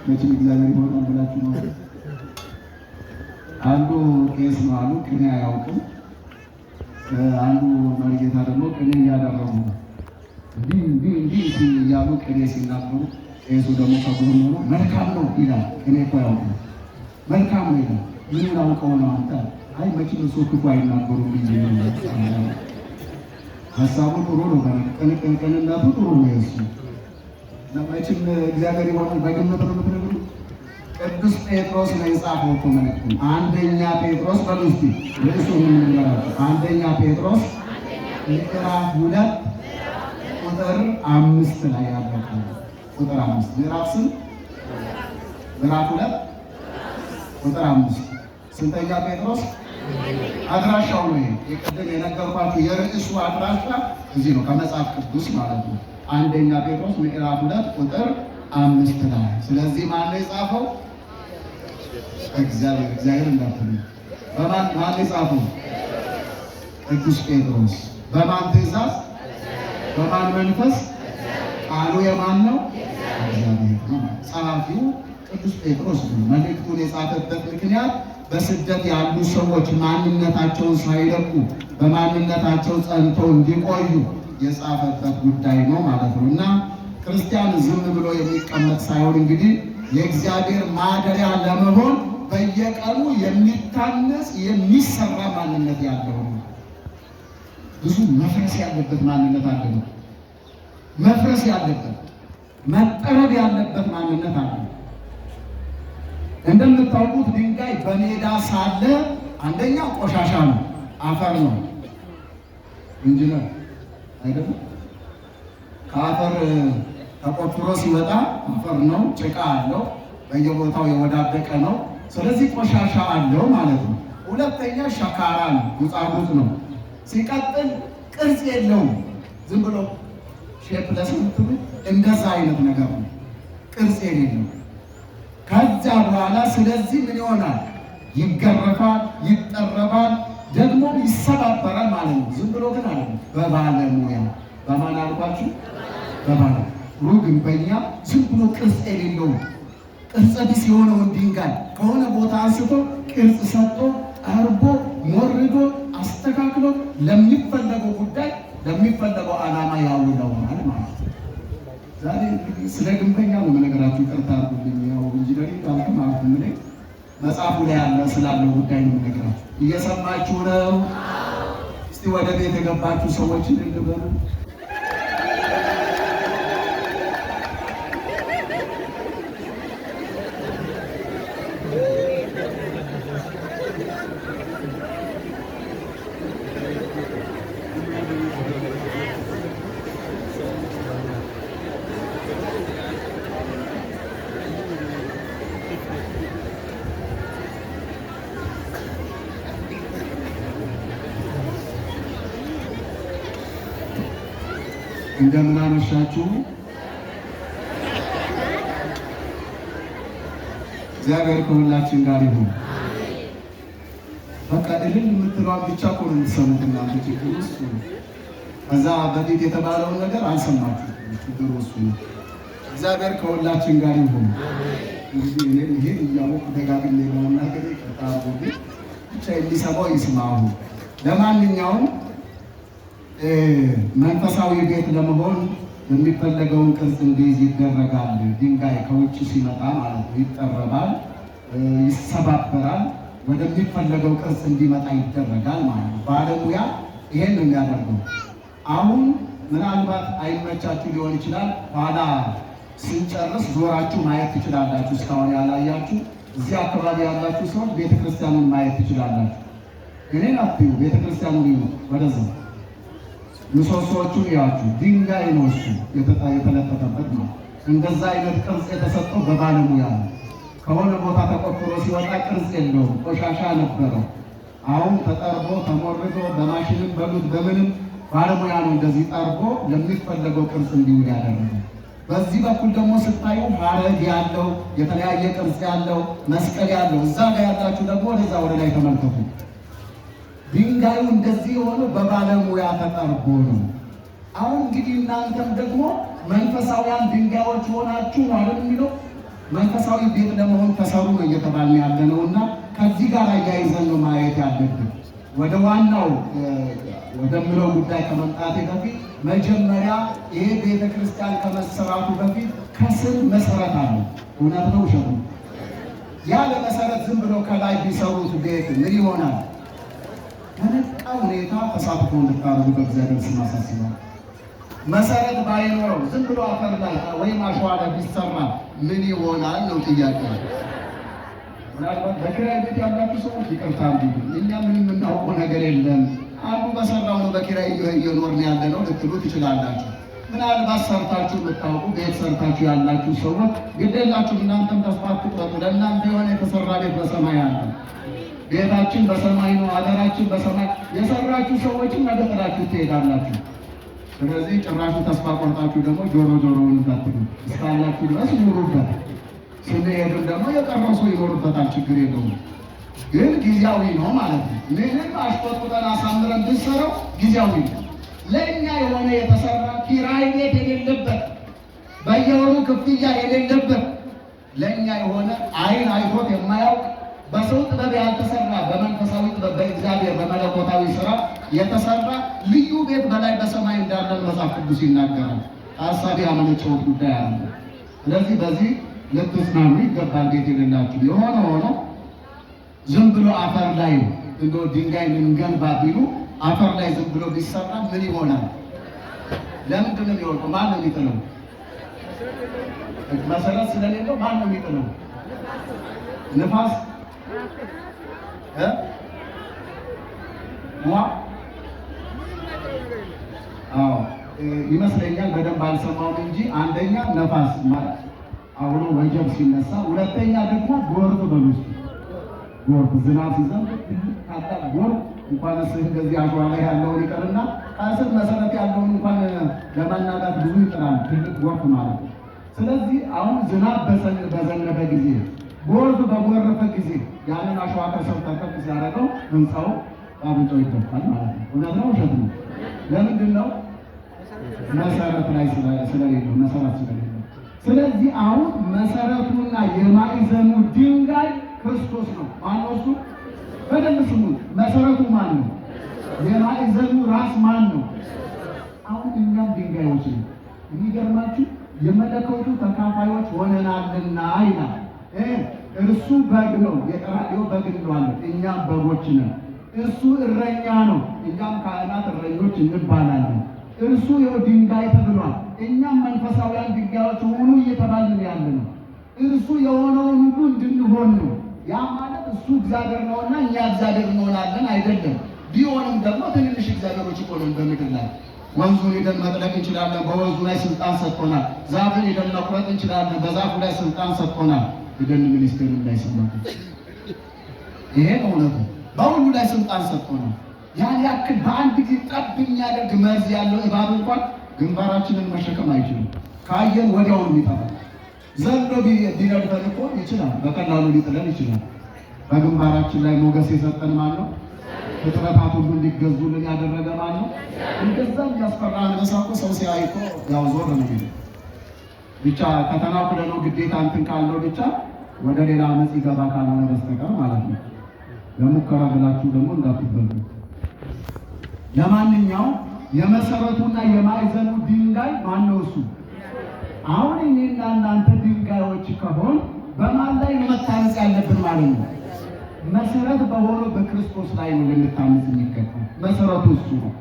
መቼም እግዚአብሔር ይሆናል ብላችሁ ነው። አንዱ ቄስ ነው አሉ፣ ቅኔ አያውቅም። አንዱ መርጌታ ደግሞ ቅኔ እያደረጉ እንዲህ እያሉ ቅኔ ሲናገሩ ቄሱ ደግሞ ከጎኑ ነው መልካም ነው ይላል። ቅኔ እኮ ያውቁ መልካም ነው ይላል። ምን አውቀው ነው አንተ? አይ መቼም እሱ ክፉ አይናገሩም ብዬ ነው። ሀሳቡ ጥሩ ነው፣ ቅንነቱ ጥሩ ነው። የእሱ መቼም እግዚአብሔር ይሆናል በግምት ነው የምትነግሩ። ቅዱስ ጴጥሮስ ነው የጻፈው እኮ መልእክቱን። አንደኛ ጴጥሮስ በሉ እስቲ ርዕሱ ምን ነገራችሁ? አንደኛ ጴጥሮስ ምዕራፍ 2 ቁጥር 5 ላይ ያለው ቁጥር 5 ምዕራፍ 2 ቁጥር 5 ስንተኛ ጴጥሮስ? አድራሻው ነው ይሄ የቅድም የነገርኳችሁ የርዕሱ አድራሻ እዚህ ነው፣ ከመጽሐፍ ቅዱስ ማለት ነው። አንደኛ ጴጥሮስ ምዕራፍ 2 ቁጥር 5 ላይ። ስለዚህ ማን ነው የጻፈው? እግዚአብሔር እንዳትሉ። በማን የጻፈው? ቅዱስ ጴጥሮስ። በማን ትእዛዝ? በማን መንፈስ? ቃሉ የማን ነው? እግዚአብሔር ነው። ጸሐፊው ቅዱስ ጴጥሮስ ነው። መልእክቱን የጻፈበት ምክንያት በስደት ያሉ ሰዎች ማንነታቸውን ሳይለቁ በማንነታቸው ጸንተው እንዲቆዩ የጻፈበት ጉዳይ ነው ማለት ነው። እና ክርስቲያን ዝም ብሎ የሚቀመጥ ሳይሆን እንግዲህ የእግዚአብሔር ማደሪያ ለመሆን በየቀኑ የሚታነጽ የሚሰራ ማንነት ያለው ነው። ብዙ መፍረስ ያለበት ማንነት አለ ነው። መፍረስ ያለበት መጠረብ ያለበት ማንነት አለ። እንደምታውቁት ድንጋይ በሜዳ ሳለ አንደኛ ቆሻሻ ነው፣ አፈር ነው እንጂ ነው አይደለም። ከአፈር ተቆፍሮ ሲወጣ አፈር ነው፣ ጭቃ አለው፣ በየቦታው የወዳደቀ ነው። ስለዚህ ቆሻሻ አለው ማለት ነው። ሁለተኛ ሸካራ ነው፣ ጉጻጉጽ ነው። ሲቀጥል ቅርጽ የለውም፣ ዝም ብሎ ሼፕለስ ምትሉ እንደዛ አይነት ነገር ነው፣ ቅርጽ የሌለው። ከዛ በኋላ ስለዚህ ምን ይሆናል? ይገረፋል፣ ይጠረባል፣ ደግሞ ይሰባበራል ማለት ነው። ዝም ብሎ ግን አለ በባለሙያ በማን አልኳችሁ? በባለ ግንበኛ ዝም ብሎ ቅርጽ የሌለው ቅርጸ ቢስ የሆነውን ድንጋይ ከሆነ ቦታ አንስቶ ቅርጽ ሰጥቶ ጠርቦ ሞርዶ አስተካክሎ ለሚፈለገው ጉዳይ ለሚፈለገው ዓላማ ያውለዋል ማለት ነው። ዛሬ ስለ ግንበኛ ነው የምነግራችሁ። ይቅርታ አድርጉልኝ። ያው ኢንጂነሪንግ ባንክ ማለት ምን መጽሐፉ ላይ ያለ ስላለው ጉዳይ ነው የምነግራችሁ። እየሰማችሁ ነው? እስቲ ወደ ቤት የገባችሁ ሰዎች ልበሉ። እንደምን አመሻችሁ። እግዚአብሔር ከሁላችን ጋር ይሁን። በቃ እልል የምትለዋን ብቻ እኮ ነው የምትሰሙት እናንተ። ችግሩ እሱ ነው። ከዛ በፊት የተባለውን ነገር አልሰማችሁ። ችግሩ እሱ ነው። እግዚአብሔር ከሁላችን ጋር ይሁን። እንግዲህ እኔ ይሄን እያወቁ ደጋግሜ ለመናገር ይቅርታ አድርጉልኝ። ብቻ የሚሰማው ይስማሁ። ለማንኛውም መንፈሳዊ ቤት ለመሆን የሚፈለገውን ቅርጽ እንዲይዝ ይደረጋል። ድንጋይ ከውጭ ሲመጣ ማለት ነው ይጠረባል፣ ይሰባበራል፣ ወደሚፈለገው ቅርጽ እንዲመጣ ይደረጋል ማለት ነው። ባለሙያ ይሄን ነው የሚያደርገው። አሁን ምናልባት አይመቻችሁ ሊሆን ይችላል። ኋላ ስንጨርስ ዞራችሁ ማየት ትችላላችሁ። እስካሁን ያላያችሁ እዚህ አካባቢ ያላችሁ ሰዎች ቤተክርስቲያኑን ማየት ትችላላችሁ። እኔን አትዩ፣ ቤተክርስቲያኑ ነው ወደዛ ምሰሶዎቹን ያችሁ ድንጋይ ነው እሱ የተለጠፈበት ነው። እንደዛ አይነት ቅርጽ የተሰጠው በባለሙያ ነው። ከሆነ ቦታ ተቆፍሮ ሲወጣ ቅርጽ የለውም፣ ቆሻሻ ነበረው። አሁን ተጠርቦ ተሞርዶ በማሽንም በሉት በምንም ባለሙያ ነው እንደዚህ ጠርቦ ለሚፈለገው ቅርጽ እንዲውል ያደረገው። በዚህ በኩል ደግሞ ስታዩ ሐረግ ያለው የተለያየ ቅርጽ ያለው መስቀል ያለው እዛ ጋር ያላችሁ ደግሞ ወደዛ ወደ ላይ ተመልከቱ። ድንጋዩ እንደዚህ የሆነው በባለሙያ ተጠርቦ ነው። አሁን እንግዲህ እናንተም ደግሞ መንፈሳዊያን ድንጋዮች ሆናችሁ ማለት የሚለው መንፈሳዊ ቤት ለመሆን ተሰሩ ነው እየተባለ ያለ ነው። እና ከዚህ ጋር አያይዘን ነው ማየት ያለብን። ወደ ዋናው ወደምለው ጉዳይ ከመምጣቴ በፊት መጀመሪያ ይሄ ቤተ ክርስቲያን ከመሰራቱ በፊት ከስር መሰረት አለ። እውነት ነው ውሸት ነው? ያለ መሰረት ዝም ብሎ ከላይ ቢሰሩት ቤት ምን ይሆናል? በነቃ ሁኔታ ተሳትፎ እንድታደርጉ በእግዚአብሔር ስም አሳስባለሁ። መሰረት ባይኖረው ዝም ብሎ አፈር ላይ ወይም አሸዋ ላይ ቢሰራ ምን ይሆናል ነው ጥያቄ። ምናልባት በኪራይ ቤት ያላችሁ ሰዎች ይቅርታ አድርጉ። እኛ ምንም የምናውቀው ነገር የለም፣ አንዱ በሰራው ነው በኪራይ እየኖርን ያለ ነው ልትሉ ትችላላችሁ። ምናልባት ሰርታችሁ የምታውቁ ቤት ሰርታችሁ ያላችሁ ሰዎች ግዴላችሁ፣ እናንተም ተስፋ አትቁረጡ። ለእናንተ የሆነ የተሰራ ቤት በሰማይ አለ። ቤታችን በሰማይ ነው፣ ሀገራችን በሰማይ። የሰራችሁ ሰዎችን ነገ ጥላችሁ ትሄዳላችሁ። ስለዚህ ጭራሹ ተስፋ ቆርጣችሁ ደግሞ ጆሮውን እንዳትሉ፣ እስካላችሁ ድረስ ኑሩበት። ስንሄድም ደግሞ የቀረሱ ይኖሩበታል፣ ችግር የለውም። ግን ጊዜያዊ ነው ማለት ነው። ምንም አሽቆጥቁጠን አሳምረን ብንሰራው ጊዜያዊ ነው። ለእኛ የሆነ የተሰራ ኪራይ ቤት የሌለበት በየወሩ ክፍያ የሌለበት ለእኛ የሆነ አይን አይቶት የማያውቅ በሰው ጥበብ ያልተሰራ በመንፈሳዊ ጥበብ በእግዚአብሔር በመለኮታዊ ስራ የተሰራ ልዩ ቤት በላይ በሰማይ እንዳለን መጽሐፍ ቅዱስ ይናገራል። ሀሳቢ ያመነጨሁት ጉዳይ አለ። ስለዚህ በዚህ ልትጽናኑ ይገባል። ቤት የሌላችሁ የሆነ ሆኖ ዝም ብሎ አፈር ላይ እንዶ ድንጋይ እንገንባ ቢሉ አፈር ላይ ዝም ብሎ ቢሰራ ምን ይሆናል? ለምንድን ነው የሚወድቀው? ማን ነው የሚጥለው? መሰረት ስለሌለው ማን ነው የሚጥለው? ንፋስ ይመስለኛል። በደንብ አልሰማውም እንጂ አንደኛ ነፋስ ማለት አሁን ወጀብ ሲነሳ፣ ሁለተኛ ደግሞ ጎርፍ በሉስ ጎርፍ ዝናብ ሲዘንብ ታጣ ጎርፍ እንኳን እንደዚህ አሸዋ ላይ ያለውን ይቀርና ከስር መሰረት ያለውን እንኳን ለማናጋት ብዙ ይጥራል፣ ትልቅ ጎርፍ ማለት ነው። ስለዚህ አሁን ዝናብ በዘነበ ጊዜ ጎርፍ በጎረፈ ጊዜ ያንን አሸዋ ከሰው ተከፍ ሲያደርገው ህንፃው አብጦ ይደፋል ማለት ነው። እውነት ነው ውሸት ነው? ለምንድን ነው? መሰረት ላይ ስለሌለው መሰረት ስለሌለው። ስለዚህ አሁን መሰረቱና የማዕዘኑ ድንጋይ ክርስቶስ ነው። ማነው እሱ? በደንብ ስሙ። መሰረቱ ማን ነው? የማዕዘኑ ራስ ማን ነው? አሁን እኛም ድንጋዮች ነን። የሚገርማችሁ የመለኮቱ ተካፋዮች ሆነናልና ይላል። እርሱ በግ ነው፣ የቀራንዮ በግ እንለዋለን። እኛም በጎች ነን። እርሱ እረኛ ነው፣ እኛም ካህናት እረኞች እንባላለን። እርሱ ድንጋይ ተብሏል፣ እኛም መንፈሳውያን ድንጋዮች ሁኑ እየተባልን ያለ ነው። እርሱ የሆነውን ሁሉ እንድንሆን ነው። ያ ማለት እሱ እግዚአብሔር ነውና እኛ እግዚአብሔር እንሆናለን አይደለም። ቢሆንም ደግሞ ትንንሽ እግዚአብሔሮች ይቆሉን በምድር ላይ ወንዙን ሄደን መጥለቅ እንችላለን፣ በወንዙ ላይ ስልጣን ሰጥቶናል። ዛፍን ሄደን መቁረጥ እንችላለን፣ በዛፉ ላይ ስልጣን ሰጥቶናል። የደን ሚኒስቴር ላይ ሰማሁ። ይሄ እውነቱ በሁሉ ላይ ስልጣን ሰጥቶናል። ያን ያክል በአንድ ጊዜ ጠብ የሚያደርግ መርዝ ያለው እባብ እንኳን ግንባራችንን መሸከም አይችልም። ካየን ወዲያውኑ ይጠፋል። ዘሎ ቢነድፈን እኮ ይችላል፣ በቀላሉ ሊጥለን ይችላል። በግንባራችን ላይ ሞገስ የሰጠን ማን ነው? ፍጥረታት ሁሉ እንዲገዙልን ያደረገ ማን ነው? እንደዛም ያስፈራ አንበሳ እኮ ሰው ሲያይ እኮ ያው ዞር ነው የሚለው። ብቻ ከተናኩለ ነው ግዴታ እንትን ካለው ብቻ ወደ ሌላ አመፅ ይገባ ካልሆነ በስተቀር ማለት ነው። ለሙከራ ብላችሁ ደግሞ እንዳትበሉ። ለማንኛውም የመሰረቱና የማዕዘኑ ድንጋይ ማን ነው? እሱ። አሁን እኔና እናንተ ድንጋዮች ከሆን በማን ላይ መታነጽ ያለብን ማለት ነው? መሰረት በሆነው በክርስቶስ ላይ ነው ልንታነጽ የሚገባው። መሰረቱ እሱ ነው።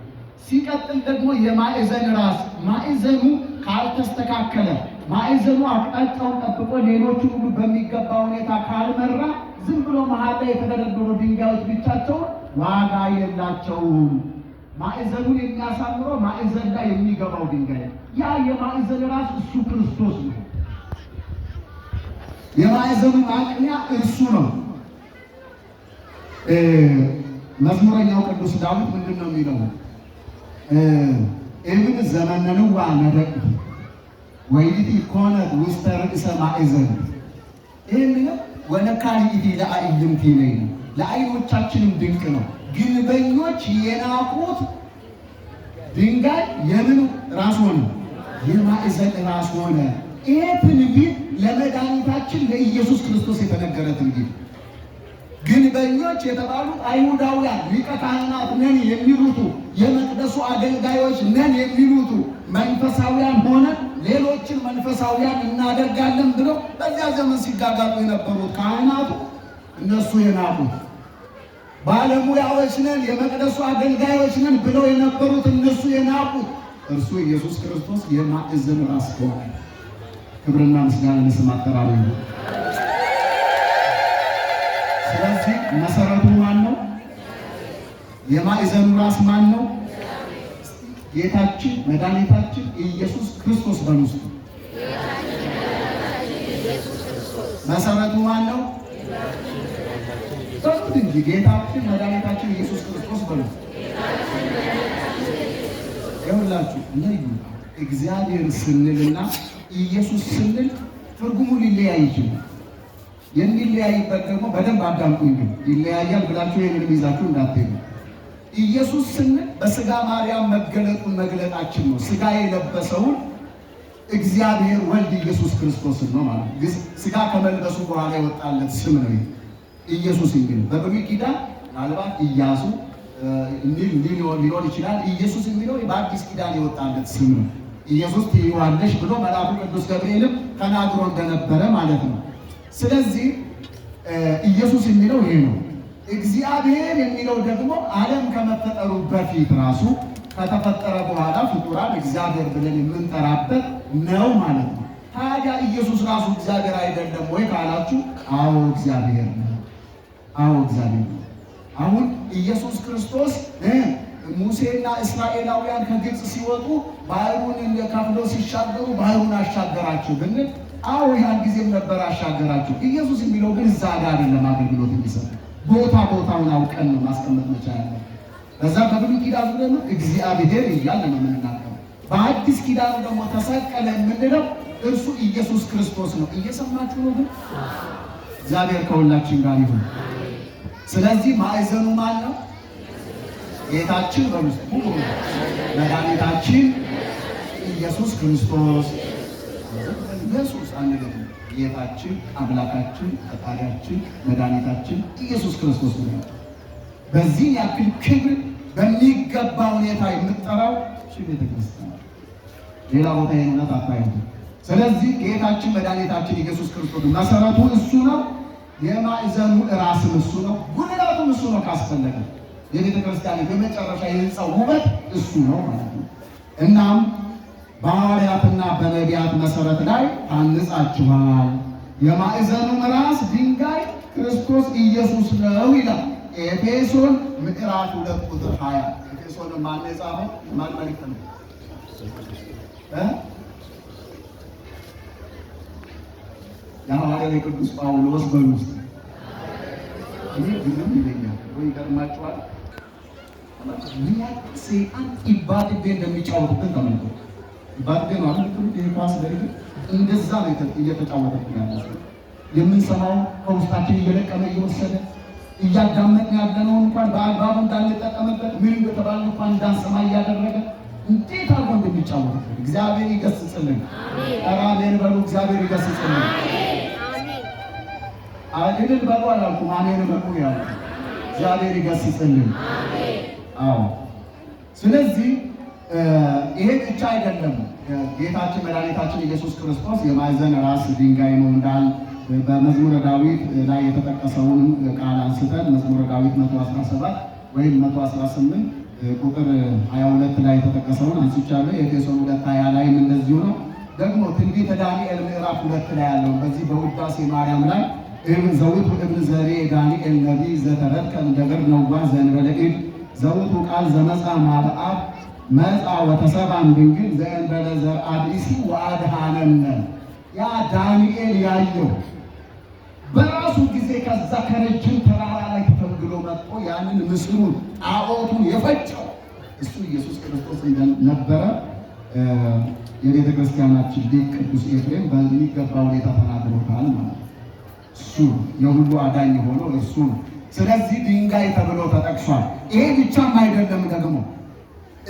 ሲቀጥል ደግሞ የማዕዘን ራስ፣ ማዕዘኑ ካልተስተካከለ፣ ማዕዘኑ አቅጣጫውን ጠብቆ ሌሎቹን ሁሉ በሚገባ ሁኔታ ካልመራ ዝም ብሎ መሀል ላይ የተደረደሩ ድንጋዮች ብቻቸውን ዋጋ የላቸውም። ማዕዘኑን የሚያሳምረው ማዕዘን ላይ የሚገባው ድንጋይ፣ ያ የማዕዘን ራስ እሱ ክርስቶስ ነው። የማዕዘኑ ማቅኒያ እርሱ ነው። መዝሙረኛው ቅዱስ ዳዊት ምንድን ነው የሚለው? እብን ዘመነንዋ ነደቅ ወይት ኮነት ውስተ ርእሰ ማዕዘን። ይህን ወነካልኢቲ ለአዕይንት ይለይ ነው፣ ለአይኖቻችንም ድንቅ ነው። ግንበኞች የናቁት ድንጋይ የምን ራስ ሆነ? የማዕዘን ራስ ሆነ። ይሄ ትንቢት ለመድኃኒታችን ለኢየሱስ ክርስቶስ የተነገረ ትንቢት። ግንበኞች የተባሉት አይሁዳውያን ሊቀ ካህናት ነን የሚሉቱ የመቅደሱ አገልጋዮች ነን የሚሉቱ መንፈሳውያን ሆነ ሌሎችን መንፈሳውያን እናደርጋለን ብለው በዚያ ዘመን ሲጋጋጡ የነበሩት ካህናቱ እነሱ የናቁት፣ ባለሙያዎች ነን የመቅደሱ አገልጋዮች ነን ብለው የነበሩት እነሱ የናቁት እርሱ ኢየሱስ ክርስቶስ የማዕዘን ራስ ሆነ። ክብርና ምስጋና ለስሙ አጠራሩ ነው። ስለዚህ መሰረቱ ማን ነው? የማዕዘኑ ራስ ማን ነው? ጌታችን መድኃኒታችን ኢየሱስ ክርስቶስ በውስጡ። መሰረቱ ማን ነው? በሉት እንጂ ጌታችን መድኃኒታችን ኢየሱስ ክርስቶስ በውስጡ። ይኸውላችሁ ለዩ እግዚአብሔር ስንልና ኢየሱስ ስንል ትርጉሙ ሊለያይ ይችላል። የሚለያይበት ደግሞ በደንብ አዳምጡኝ። ይለያያል ብላችሁ ይሄንን ይዛችሁ እንዳትሄዱ። ኢየሱስ ስንል በስጋ ማርያም መገለጡን መግለጣችን ነው። ስጋ የለበሰውን እግዚአብሔር ወልድ ኢየሱስ ክርስቶስን ነው ማለት ነው። ስጋ ከመልበሱ በኋላ የወጣለት ስም ነው ኢየሱስ። እንግዲህ በብሉይ ኪዳን ምናልባት ኢያሱ ሊሆን ይችላል። ኢየሱስ የሚለው በአዲስ ኪዳን የወጣለት ስም ነው። ኢየሱስ ትይዋለሽ ብሎ መልአኩ ቅዱስ ገብርኤልም ተናግሮ እንደነበረ ማለት ነው። ስለዚህ ኢየሱስ የሚለው ይሄ ነው። እግዚአብሔር የሚለው ደግሞ ዓለም ከመፈጠሩ በፊት ራሱ ከተፈጠረ በኋላ ፍጡራን እግዚአብሔር ብለን የምንጠራበት ነው ማለት ነው። ታዲያ ኢየሱስ ራሱ እግዚአብሔር አይደለም ወይ ካላችሁ፣ አዎ እግዚአብሔር ነው። አዎ እግዚአብሔር ነው። አሁን ኢየሱስ ክርስቶስ ሙሴና እስራኤላውያን ከግብፅ ሲወጡ ባህሩን ከፍለው ሲሻገሩ ባህሩን አሻገራቸው ብንል፣ አዎ ያን ጊዜም ነበር አሻገራቸው። ኢየሱስ የሚለው ግን እዛ ጋር አይደለም አገልግሎት የሚሰጥ ቦታውን አውቀን ነው ማስቀመጥ መቻል። በዛ በብሉይ ኪዳኑ ደግሞ እግዚአብሔር እያለ ነው የምንናገረው። በአዲስ ኪዳኑ ደግሞ ተሰቀለ የምንለው እርሱ ኢየሱስ ክርስቶስ ነው። እየሰማችሁ ነው? ግን እግዚአብሔር ከሁላችን ጋር ይሁን። ስለዚህ ማዕዘኑ ማን ነው? ጌታችን በውስጡ መድኃኒታችን ኢየሱስ ክርስቶስ። ኢየሱስ አንገት ጌታችን አምላካችን ፈጣሪያችን መድኃኒታችን ኢየሱስ ክርስቶስ ነው። በዚህ ያክል ክብር በሚገባ ሁኔታ የምትጠራው ቤተክርስቲያን ሌላ ቦታ የእውነት አታዩት። ስለዚህ ጌታችን መድኃኒታችን ኢየሱስ ክርስቶስ መሰረቱ እሱ ነው። የማዕዘኑ ራስም እሱ ነው። ጉልላቱም እሱ ነው። ካስፈለገ የቤተ ክርስቲያን የመጨረሻ የህንፃው ውበት እሱ ነው ማለት ነው። እናም በሐዋርያትና በነቢያት መሰረት ላይ ታንጻችኋል፣ የማዕዘኑም ራስ ድንጋይ ክርስቶስ ኢየሱስ ነው ይላል ኤፌሶን ምዕራፍ 2 ቁጥር 20። ኤፌሶን ማን የጻፈው? ማን መልእክት ነው? የሐዋርያው ቅዱስ ጳውሎስ በውስጥ እኔ ብዙም ይለኛል ወይ ገርማችኋል። ምን ያክል ሰይጣን ኢባድቤ እንደሚጫወትብን ተመልከቱ። ኢባድቤ ነው አይደል? የኳስ ደረጃ እንደዛ ነው እየተጫወተብን ያለው። የምንሰማው ከውስጣችን እየለቀመ እየወሰደ እያዳመጥን ያለነው እንኳን በአግባቡ እንዳንጠቀምበት ምን እንደተባለ እንኳን እንዳንሰማ እያደረገ እንዴት አድርጎ እንደሚጫወትብን እግዚአብሔር ይገስጽልን። አሜን በሉ። እግዚአብሔር ይገስጽልን። አሜን በሉ አላልኩም፣ አሜን በሉ ያው እግዚአብሔር ይገስጽልን። አዎ። ስለዚህ ይሄ ብቻ አይደለም። ጌታችን መድኃኒታችን ኢየሱስ ክርስቶስ የማዕዘን ራስ ድንጋይ ነው እንዳል በመዝሙረ ዳዊት ላይ የተጠቀሰውን ቃል አንስተን መዝሙረ ዳዊት 117 ወይም 118 ቁጥር 22 ላይ የተጠቀሰውን አንስቻለሁ። ኤፌሶን 2:20 ላይም እንደዚሁ ነው። ደግሞ ትንቢተ ዳንኤል ምዕራፍ 2 ላይ ያለው በዚህ በውዳሴ ማርያም ላይ ዘውቱ እብን ዘሬ ዳንኤል ነቢይ ዘተረከ እንደገር ነዋ ዘእንበለ ኢድ ዘውቱ ቃል ዘመጻ ማብአብ መጻ ወተሰባም ድንግል ዘእንበለ ዘርአ ብእሲ ወአድኃነነ። ያ ዳንኤል ያየው በራሱ ጊዜ ከዛ ከረጅም ተራራ ላይ ተፈንግሎ መጥቶ ያንን ምስሉን ጣዖቱን የፈጨው እሱ ኢየሱስ ክርስቶስ እንደነበረ የቤተ ክርስቲያናችን ሊቅ ቅዱስ ኤፍሬም በሚገባ ሁኔታ ተናግሮታል ማለት ነው። እሱ የሁሉ አዳኝ የሆነው እሱ ነው። ስለዚህ ድንጋይ ተብሎ ተጠቅሷል። ይሄ ብቻም አይደለም። ደግሞ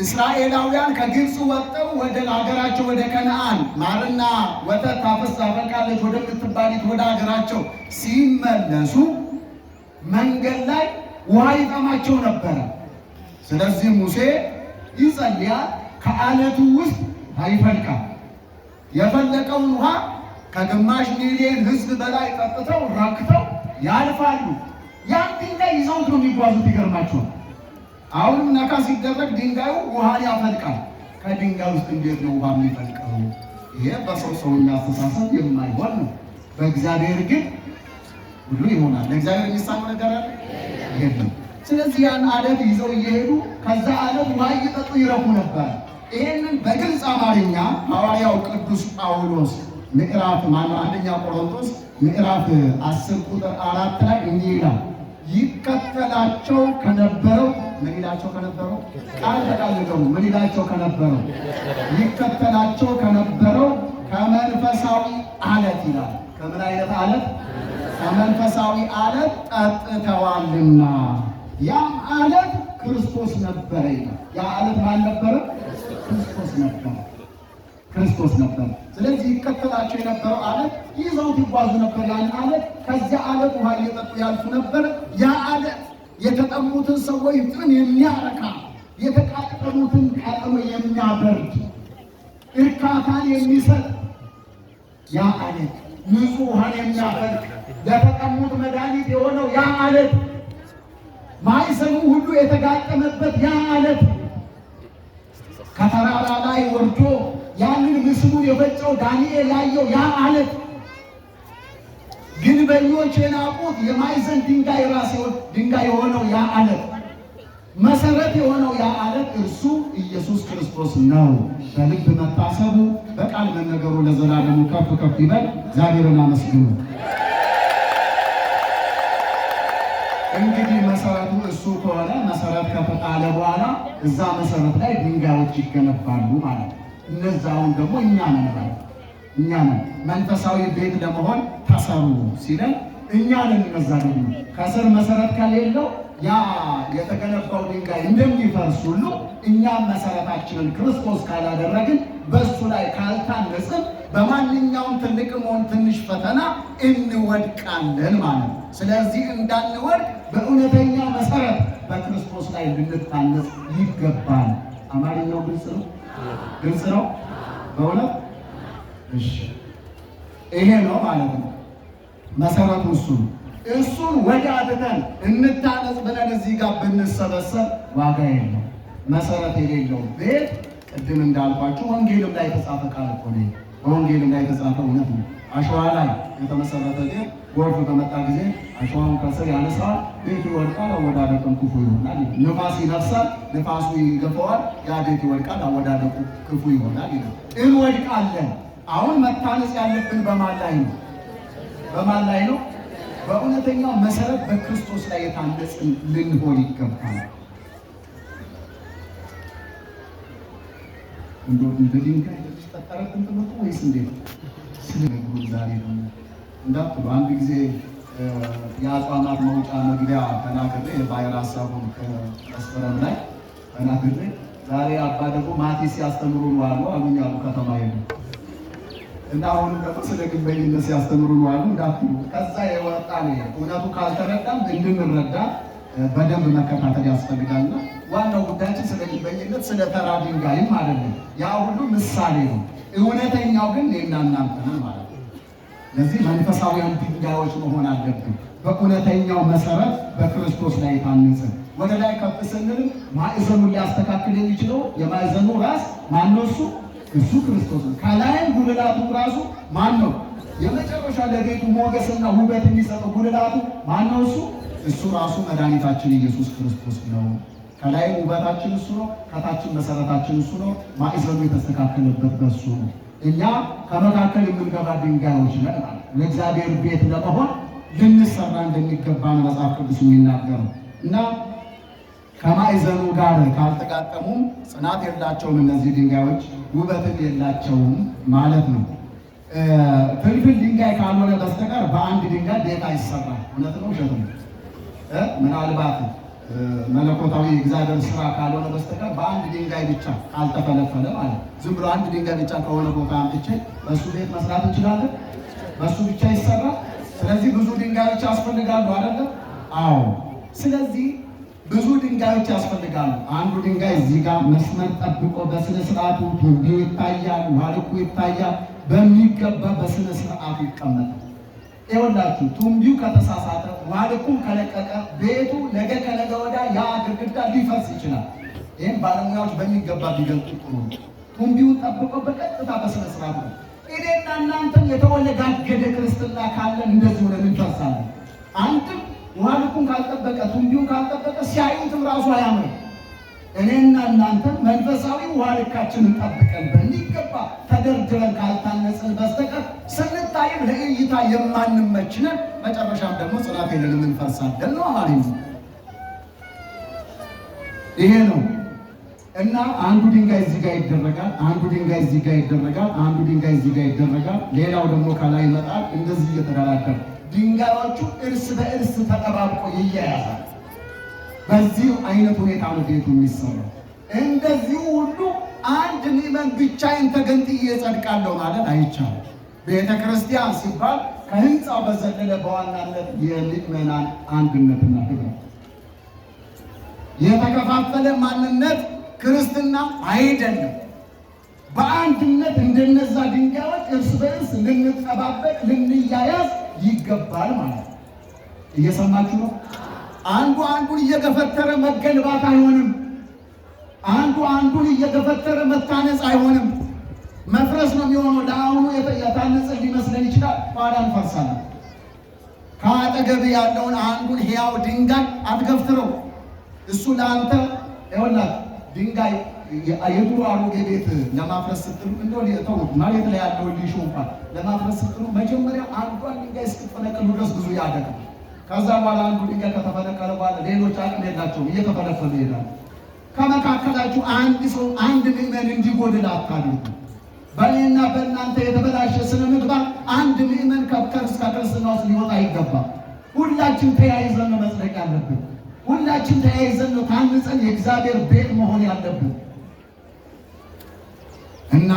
እስራኤላውያን ከግብፅ ወጥተው ወደ ሀገራቸው ወደ ከነዓን ማርና ወተት ታፈሳለች ወደምትባሊት ወደ ሀገራቸው ሲመለሱ መንገድ ላይ ውሃ ይጠማቸው ነበረ። ስለዚህ ሙሴ ይጸልያል፣ ከአለቱ ውስጥ ይፈልቃል። የፈለቀውን ውሃ ከግማሽ ሚሊዮን ሕዝብ በላይ ጠጥተው ረክተው ያልፋሉ። ያን ድንጋይ ይዘውት ነው የሚጓዙት። ይገርማቸዋል። አሁንም ነካ ሲደረግ ድንጋዩ ውሃን ያፈልቃል። ከድንጋይ ውስጥ እንዴት ነው ውሃ የሚፈልቀው? ይሄ በሰውኛ አስተሳሰብ የማይሆን ነው። በእግዚአብሔር ግን ሁሉ ይሆናል። ለእግዚአብሔር የሚሳነው ነገር አለ የለም። ስለዚህ ያን አለት ይዘው እየሄዱ ከዛ አለት ውሃ እየጠጡ ይረኩ ነበር። ይሄንን በግልጽ አማርኛ ሐዋርያው ቅዱስ ጳውሎስ ምዕራፍ አንደኛ ቆሮንቶስ ምዕራፍ 10 ቁጥር 4 ላይ እንዲህ ይላል፣ ይከተላቸው ከነበረው ምን ይላቸው ከነበረው ቃል በቃል ነገሩ ምን ይላቸው ከነበረው ይከተላቸው ከነበረው ከመንፈሳዊ አለት ይላል። ከምን አይነት አለት? ከመንፈሳዊ አለት ጠጥተዋልና ያም አለት ክርስቶስ ነበረ ይላል። ያ አለት ማን ነበረ? ክርስቶስ ነበረ። ክርስቶስ ነበር። ስለዚህ ይከተላቸው የነበረው አለት ይዘውት ይጓዙ ነበር። ያን አለት ከዚያ አለት ውሃ እየጠጡ ያልፉ ነበር። ያ አለት የተጠሙትን ሰዎች ጥም የሚያረካ የተቃጠሉትን ቃጠሎ የሚያበርድ እርካታን የሚሰጥ ያ አለት ንጹህ ውሃን የሚያፈልቅ ለተጠሙት መድኃኒት የሆነው ያ አለት ማዕዘኑ ሁሉ የተጋጠመበት ያ አለት ከተራራ ላይ ወርዶ ያንን ምስሉን የፈጨው ዳንኤል ያየው ያ አለት ግንበኞች የናቁት የማዕዘን ድንጋይ ራስ ድንጋይ የሆነው ያ አለት መሰረት የሆነው ያ አለት እርሱ ኢየሱስ ክርስቶስ ነው። በልብ መታሰቡ በቃል መነገሩ ለዘላለሙ ከፍ ከፍ ይበል። እግዚአብሔርን አመስግኑ። እንግዲህ መሰረቱ እሱ ከሆነ መሰረት ከተጣለ በኋላ እዛ መሰረት ላይ ድንጋዮች ይገነባሉ ማለት ነው። እነዛውን ደግሞ እኛ ነን መንፈሳዊ ቤት ለመሆን ተሰሩ ሲለን እኛ ነን። እነዛ ደግሞ ከስር መሰረት ከሌለው ያ የተገነባው ድንጋይ እንደሚፈርስ ሁሉ እኛም መሰረታችንን ክርስቶስ ካላደረግን በእሱ ላይ ካልታነጽን በማንኛውም ትልቅም ሆነ ትንሽ ፈተና እንወድቃለን ማለት ነው። ስለዚህ እንዳንወድቅ በእውነተኛ መሰረት በክርስቶስ ላይ ልንታነጽ ይገባል። አማርኛው ግልጽ ነው? ግልጽ ነው? በእውነት እሺ፣ ይሄ ነው ማለት ነው መሰረቱ። እሱን ወዲያ አድርገን እንታነጽ ብለን እዚህ ጋር ብንሰበሰብ ዋጋ የለው። መሰረት የሌለው ቤት ቅድም እንዳልኳችሁ ወንጌልም ላይ የተጻፈ ቃል እኮ ነው። በወንጌልም ላይ የተጻፈ እውነት ነው። አሸዋ ላይ የተመሰረተ ቤት ጎርፍ በመጣ ጊዜ አሸዋውን ከስር ያነሳዋል፣ ቤቱ ይወድቃል፣ አወዳደቁም ክፉ ይሆናል። ንፋስ ይነፍሳል፣ ንፋሱ ይገፈዋል፣ ያ ቤት ይወድቃል፣ አወዳደቁ ክፉ ይሆናል ይላል። እንወድቃለን። አሁን መታነጽ ያለብን በማን ላይ ነው? በማን ላይ ነው? በእውነተኛው መሰረት በክርስቶስ ላይ የታነጽን ልንሆን ይገባል። እንደ ድንጋይ ተጠረጥን ትምህርቱ ወይስ እንዴት? ስለነገሩ ዛሬ ደግሞ እንዳትሉ አንድ ጊዜ የአጽዋማት መውጫ መግቢያ ተናግሬ የባሕር ሐሳቡን ከመስከረም ላይ ተናግሬ ዛሬ አባ ደግሞ ማቴስ ሲያስተምሩ ዋሉ አሉኝ አሉ ከተማ ሄዱ እና አሁንም ደግሞ ስለ ግንበኝነት ሲያስተምሩ ዋሉ እንዳትሉ። ከዛ የወጣ ነው። እውነቱ ካልተረዳም እንድንረዳ በደንብ መከታተል ያስፈልጋልና ዋናው ጉዳያችን ስለ ግንበኝነት ስለ ተራ ድንጋይም አይደለም። ያ ሁሉ ምሳሌ ነው። እውነተኛው ግን እኔና እናንተ ነን ማለት ነው። ለዚህ መንፈሳዊያን ድንጋዮች መሆን አለብን። በእውነተኛው መሰረት በክርስቶስ ላይ ታንጸን ወደ ላይ ከፍ ስንልም ማዕዘኑን ሊያስተካክል የሚችለው የማዕዘኑ ራስ ማን ነው? እሱ ክርስቶስ ነው። ከላይም ጉልላቱ ራሱ ማን ነው? የመጨረሻ ለቤቱ ሞገስና ውበት የሚሰጠው ጉልላቱ ማን ነው? እሱ ራሱ መድኃኒታችን ኢየሱስ ክርስቶስ ነው። ከላይ ውበታችን እሱ ነው፣ ከታችን መሰረታችን እሱ ነው። ማዕዘኑ የተስተካከለበት በሱ ነው። እኛ ከመካከል የምንገባ ድንጋዮች ነን ማለት ለእግዚአብሔር ቤት ለመሆን ልንሰራ እንደሚገባ ነው መጽሐፍ ቅዱስ የሚናገረው እና ከማዕዘኑ ጋር ካልተጋጠሙም ጽናት የላቸውም እነዚህ ድንጋዮች፣ ውበትን የላቸውም ማለት ነው። ፍልፍል ድንጋይ ካልሆነ በስተቀር በአንድ ድንጋይ ቤት አይሰራም። እውነት ነው ውሸት ነው? ምናልባት መለኮታዊ እግዚአብሔር ስራ ካልሆነ በስተቀር በአንድ ድንጋይ ብቻ ካልተፈለፈለ ማለት ዝም ብሎ አንድ ድንጋይ ብቻ ከሆነ ቦታ አምጥቼ በሱ ቤት መስራት እንችላለን? በሱ ብቻ ይሰራል? ስለዚህ ብዙ ድንጋዮች ያስፈልጋሉ አይደለም? አዎ። ስለዚህ ብዙ ድንጋዮች ያስፈልጋሉ። አንዱ ድንጋይ እዚህ ጋር መስመር ጠብቆ በስነ ስርዓቱ ቱንቢው ይታያል፣ ዋልኩ ይታያል፣ በሚገባ በስነ ስርዓቱ ይቀመጣል። ይኸውላችሁ ቱንቢው ከተሳሳተ ዋልኩን ከለቀቀ ቤቱ ነገ ከነገ ወዲያ ያ ግድግዳ ሊፈርስ ይችላል። ይህም ባለሙያዎች በሚገባ ቢገልጡ ጥሩ ነው። ቱንቢውን ጠብቆ በቀጥታ በስነ ስርዓቱ ነው። እኔና እናንተም የተወለጋገደ ክርስትና ካለን እንደዚህ ሆነን እንፈርሳለን። አንድም ዋልኩን ካልጠበቀ ቱንቢውን ካልጠበቀ ሲያዩትም ራሱ አያምርም። እኔና እናንተም መንፈሳዊ ዋልካችንን ጠብቀን በሚገባ ተደርድረን ካልታነጽን በስተቀር ስንታይም ለእይታ የማንመችነን መጨረሻም ደግሞ ጽናት የለንም እንፈርሳለን ነው ማለት ነው። ይሄ ነው እና አንዱ ድንጋይ እዚህ ጋር ይደረጋል፣ አንዱ ድንጋይ እዚህ ጋር ይደረጋል፣ አንዱ ድንጋይ እዚህ ጋር ይደረጋል፣ ሌላው ደግሞ ከላይ ይመጣል። እንደዚህ እየተደራደረ ድንጋዮቹ እርስ በእርስ ተጠባብቆ ይያያዛል። በዚህ አይነት ሁኔታ ነው ቤቱ የሚሰራው። እንደዚሁ ሁሉ አንድ ምዕመን ብቻዬን ተገንጥዬ እጸድቃለሁ ማለት አይቻልም። ቤተ ክርስቲያን ሲባል ከህንፃው በዘለለ በዋናነት የምዕመናን አንድነትና ህብረት፣ የተከፋፈለ ማንነት ክርስትና አይደለም። በአንድነት እንደነዛ ድንጋዮች እርስ በእርስ ልንጠባበቅ ልንያያዝ ይገባል ማለት ነው። እየሰማችሁ ነው? አንዱ አንዱን እየገፈተረ መገልባት አይሆንም። አንዱ አንዱን እየገፈተረ መታነጽ አይሆንም። መፍረስ ነው የሚሆነው። ለአሁኑ የታነጸ ሊመስለን ይችላል፣ ኋላ እንፈርሳለን። ከአጠገብ ያለውን አንዱን ሕያው ድንጋይ አትገፍትረው። እሱ ለአንተ ይኸውልህ ድንጋይ የዱሮ አሮጌ ቤት ለማፍረስ ስትሉ እንደው ተውት፣ መሬት ላይ ያለውን ሊሾ እንኳን ለማፍረስ ስትሉ መጀመሪያ አንዷን ድንጋይ እስክትፈነቅሉ ድረስ ብዙ ያደርጋል። ከዛ በኋላ አንዱ ድንጋይ ከተፈነቀለ በኋላ ሌሎች አቅም የላቸውም፣ እየተፈለፈሉ ይሄዳሉ። ከመካከላችሁ አንድ ሰው አንድ ምዕመን እንዲጎድል አታድርጉ። በእኔና በእናንተ የተበላሸ ስነ ምግባር አንድ ምዕመን ከክርስትና ውስጥ ሊወጣ አይገባም። ሁላችን ተያይዘን ነው መጽደቅ ያለብን። ሁላችን ተያይዘን ነው ታንጸን የእግዚአብሔር ቤት መሆን ያለብን እና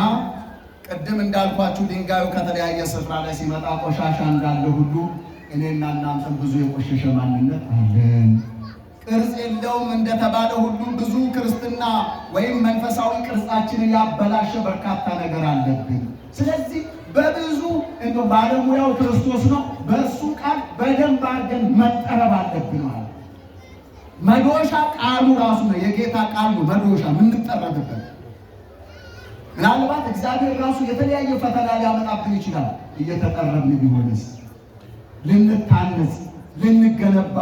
ቅድም እንዳልኳችሁ ድንጋዩ ከተለያየ ስፍራ ላይ ሲመጣ ቆሻሻ እንዳለ ሁሉ እኔና እናንተም ብዙ የቆሸሸ ማንነት አለን። ቅርጽ የለውም እንደተባለ ሁሉ ብዙ ክርስትና ወይም መንፈሳዊ ቅርጻችንን ያበላሸ በርካታ ነገር አለብን። ስለዚህ በብዙ ባለሙያው ክርስቶስ ነው። በእሱ ቃል በደንብ አድርገን መጠረብ አለብን ማለት መዶሻ ቃሉ ራሱ ነው። የጌታ ቃል ነው መዶሻ የምንጠረብበት። ምናልባት እግዚአብሔር ራሱ የተለያየ ፈተና ሊያመጣብን ይችላል። እየተጠረብን ቢሆንስ? ልንታነጽ፣ ልንገነባ፣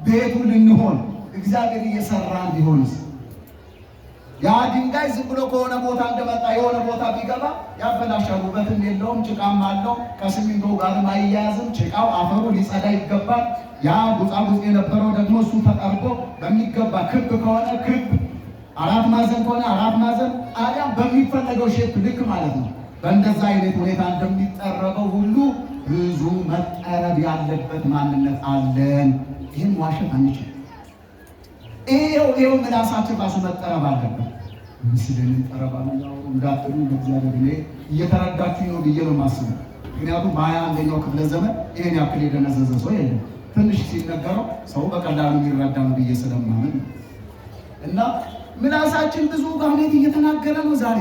ቤቱ ልንሆን እግዚአብሔር እየሰራን ቢሆንስ? ያ ድንጋይ ዝም ብሎ ከሆነ ቦታ እንደመጣ የሆነ ቦታ ቢገባ ያበላሻል። ውበትም የለውም፣ ጭቃም አለው። ከሲሚንቶ ጋርም አያያዝም። ጭቃው አፈሩ ሊጸዳ ይገባል። ያ ጉጻጉጽ የነበረው ደግሞ እሱ ተጠርቦ በሚገባ ክብ ከሆነ ክብ፣ አራት ማዕዘን ከሆነ አራት ማዕዘን፣ አሊያም በሚፈለገው ሼፕ ልክ ማለት ነው። በእንደዛ አይነት ሁኔታ እንደሚጠረበው ሁሉ ብዙ መጠረብ ያለበት ማንነት አለን። ይህን ዋሸት አንችል። ይሄው ምላሳችን ራሱ መጠረብ አለበት። ምስልን እንጠረባለን እንዳትሉ በእግዚአብሔር እኔ እየተረዳችሁ ነው ብዬ ነው የማስበው። ምክንያቱም በ21ኛው ክፍለ ዘመን ይሄን ያክል የደነዘዘ ሰው የለም። ትንሽ ሲነገረው ሰው በቀላሉ የሚረዳ ነው ብዬ ስለማምን እና ምላሳችን ብዙ ጋኔት እየተናገረ ነው። ዛሬ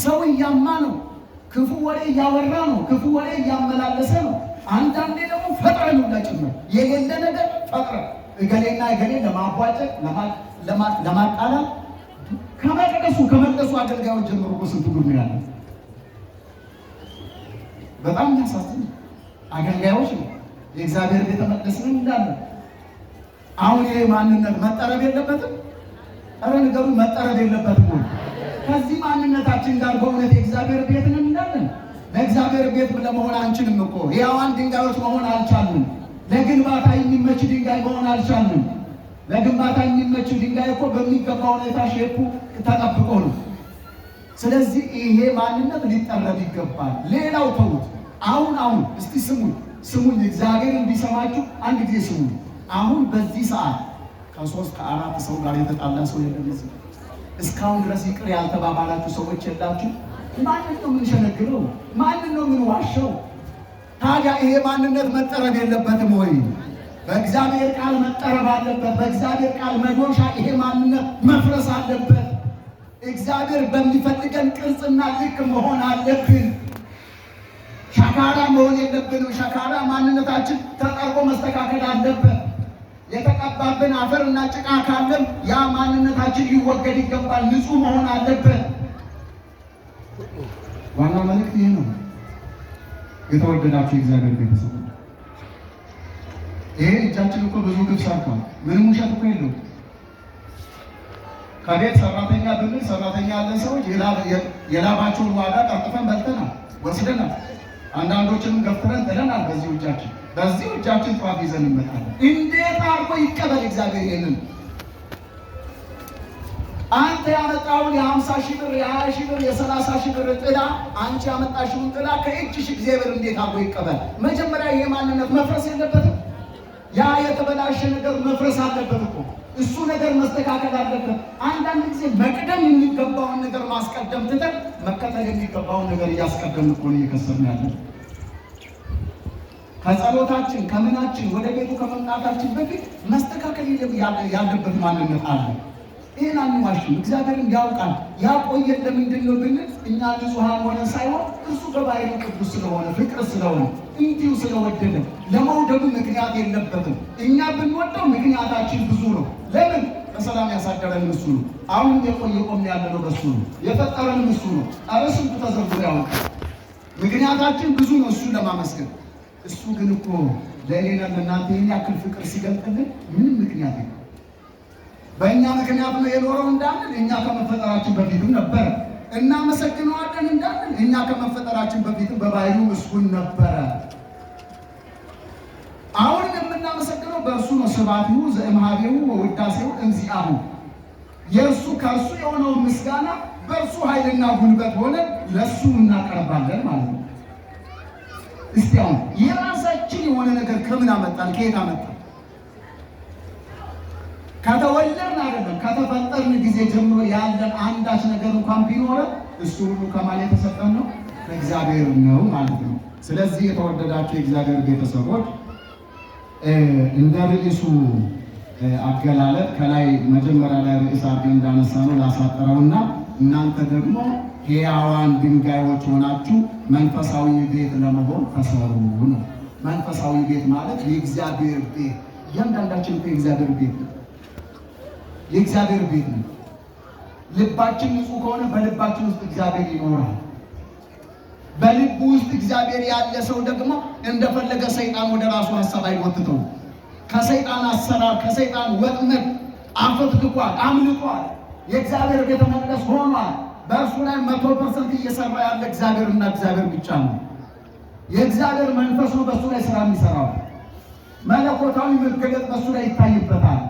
ሰው እያማ ነው። ክፉ ወሬ እያወራ ነው። ክፉ ወሬ እያመላለሰ ነው። አንዳንዴ ደግሞ ፈጥረን ጭምር የሌለ ነገር ፈጥረን እገሌና እገሌ ለማቧጨቅ ለማጣላት ከመቅደሱ አገልጋዮች ጀምሮ ስንት ጉድ ያለ በጣም ያሳዝን። አገልጋዮች ነው የእግዚአብሔር ቤተ መቅደስ ነው እንዳለ። አሁን ይሄ ማንነት መጠረብ የለበትም። ኧረ ነገሩ መጠረብ የለበትም። ከዚህ ማንነታችን ጋር በእውነት የእግዚአብሔር ቤት ነው እንዳለን። ለእግዚአብሔር ቤት ለመሆን አንችልም እኮ ሕያዋን ድንጋዮች መሆን አልቻልንም። ለግንባታ የሚመች ድንጋይ መሆን አልቻልንም። ለግንባታ የሚመች ድንጋይ እኮ በሚገባ ሁኔታ ሼፑ ተጠብቆ ነው። ስለዚህ ይሄ ማንነት ሊጠረብ ይገባል። ሌላው ተውት። አሁን እስቲ ስሙኝ፣ እግዚአብሔር እንዲሰማችሁ አንድ ጊዜ ስሙኝ። አሁን በዚህ ሰዓት ከ3 ከ4 ሰው ጋር የተጣላ ሰው የለም። እስካሁን ድረስ ይቅር ያልተባባላችሁ ሰዎች የላችሁ። ማንን ነው የምንሸነግለው? ማንን ነው የምንዋሸው? ታዲያ ይሄ ማንነት መጠረብ የለበትም ወይ? በእግዚአብሔር ቃል መጠረብ አለበት። በእግዚአብሔር ቃል መዶሻ ይሄ ማንነት መፍረስ አለበት። እግዚአብሔር በሚፈልገን ቅርጽና ልክ መሆን አለብን። ሸካራ መሆን የለብንም። ሸካራ ማንነታችን ተጠርቦ መስተካከል አለበት። የተቀባብን አፈርና ጭቃ ካለም ያ ማንነታችን ሊወገድ ይገባል። ንጹህ መሆን አለበት። ዋና መልእክት ይሄ ነው። የተወደዳችሁ የእግዚአብሔር ቤተሰብ ይሄ እጃችን እኮ ብዙ ግብ ሰርቷል። ምንም ውሸት እኮ የለውም። ከቤት ሰራተኛ ብንል ሰራተኛ ያለን ሰዎች የላባቸውን ዋጋ ቀርጥፈን በልተናል፣ ወስደናል። አንዳንዶችንም ገፍትረን ጥለናል። በዚህ እጃችን ጧፍ ይዘን እንመጣለን። እንዴት አድርጎ ይቀበል እግዚአብሔር ይሄንን? አንተ ያመጣውን የ50 ሺህ ብር፣ የ20 ሺህ ብር፣ የ30 ሺህ ብር ጥላ፣ አንቺ ያመጣሽውን ጥላ ከእጅሽ እግዚአብሔር እንዴት አድርጎ ይቀበል? መጀመሪያ ይሄ ማንነት መፍረስ የለበትም? ያ የተበላሸ ነገር መፍረስ አለበት እኮ። እሱ ነገር መስተካከል አለበት። አንዳንድ ጊዜ መቅደም የሚገባውን ነገር ማስቀደም ትተን መከተል የሚገባውን ነገር እያስቀደምን እኮ ነው እየከሰርን ያለን። ከጸሎታችን ከምናችን ወደ ቤቱ ከመምጣታችን በፊት መስተካከል ያለበት ማንነት አለ። ይህን አንዋሽም። እግዚአብሔርም ያውቃል። ያቆየን ለምንድን ነው ብንል እኛ ንጹሐን ሆነን ሳይሆን እሱ በባሕርዩ ቅዱስ ስለሆነ ፍቅር ስለሆነ እንዲሁ ስለወደደ ለመውደዱ ምክንያት የለበትም። እኛ ብንወደው ምክንያታችን ብዙ ነው። ለምን? በሰላም ያሳደረን እሱ ነው። አሁን የቆየቆም ያለነው በሱ ነው። የፈጠረን እሱ ነው። ኧረ ስንቱ ተዘርዝሮ ያውቃል። ምክንያታችን ብዙ ነው እሱ ለማመስገን። እሱ ግን እኮ ለእኔና ለእናንተ ይህን ያክል ፍቅር ሲገልጥልን ምንም ምክንያት የለም። በእኛ ምክንያት ነው የኖረው እንዳንል እኛ ከመፈጠራችን በፊትም ነበረ። እናመሰግነዋለን እንዳንል እኛ ከመፈጠራችን በፊትም በባሕርዩ ምስጉን ነበረ። አሁን የምናመሰግነው በእርሱ ነው። ስብሐቲሁ ዘእምኀቤሁ ወውዳሴሁ እምዚአሁ። የእርሱ ከእርሱ የሆነውን ምስጋና በእርሱ ኃይልና ጉልበት ሆነ ለእሱ እናቀርባለን ማለት ነው። እስቲ አሁን የራሳችን የሆነ ነገር ከምን አመጣን? ከየት አመጣን? ከተወለድን አይደለም፣ ከተፈጠርን ጊዜ ጀምሮ ያለን አንዳች ነገር እንኳን ቢኖረን እሱ ሁሉ ከማን የተሰጠን ነው? ከእግዚአብሔር ነው ማለት ነው። ስለዚህ የተወደዳችሁ የእግዚአብሔር ቤተሰቦች እንደ ርዕሱ አገላለጥ ከላይ መጀመሪያ ላይ ርዕስ አድርገን እንዳነሳ ነው ላሳጠረውና እናንተ ደግሞ ሕያዋን ድንጋዮች ሆናችሁ መንፈሳዊ ቤት ለመሆን ተሰሩ ነው። መንፈሳዊ ቤት ማለት የእግዚአብሔር ቤት። እያንዳንዳችን የእግዚአብሔር ቤት ነው። የእግዚአብሔር ቤት ነው። ልባችን ንጹህ ከሆነ በልባችን ውስጥ እግዚአብሔር ይኖራል። በልቡ ውስጥ እግዚአብሔር ያለ ሰው ደግሞ እንደፈለገ ሰይጣን ወደ ራሱ ሀሳብ አይጎትተው። ከሰይጣን አሰራር ከሰይጣን ወጥመድ አፈትልቋል፣ አምልጧል። የእግዚአብሔር ቤተ መቅደስ ሆኗል። በእርሱ ላይ 100% እየሰራ ያለ እግዚአብሔርና እግዚአብሔር ብቻ ነው። የእግዚአብሔር መንፈስ ነው በእሱ ላይ ስራ የሚሰራው። መለኮታዊ መገለጥ በእሱ ላይ ይታይበታል።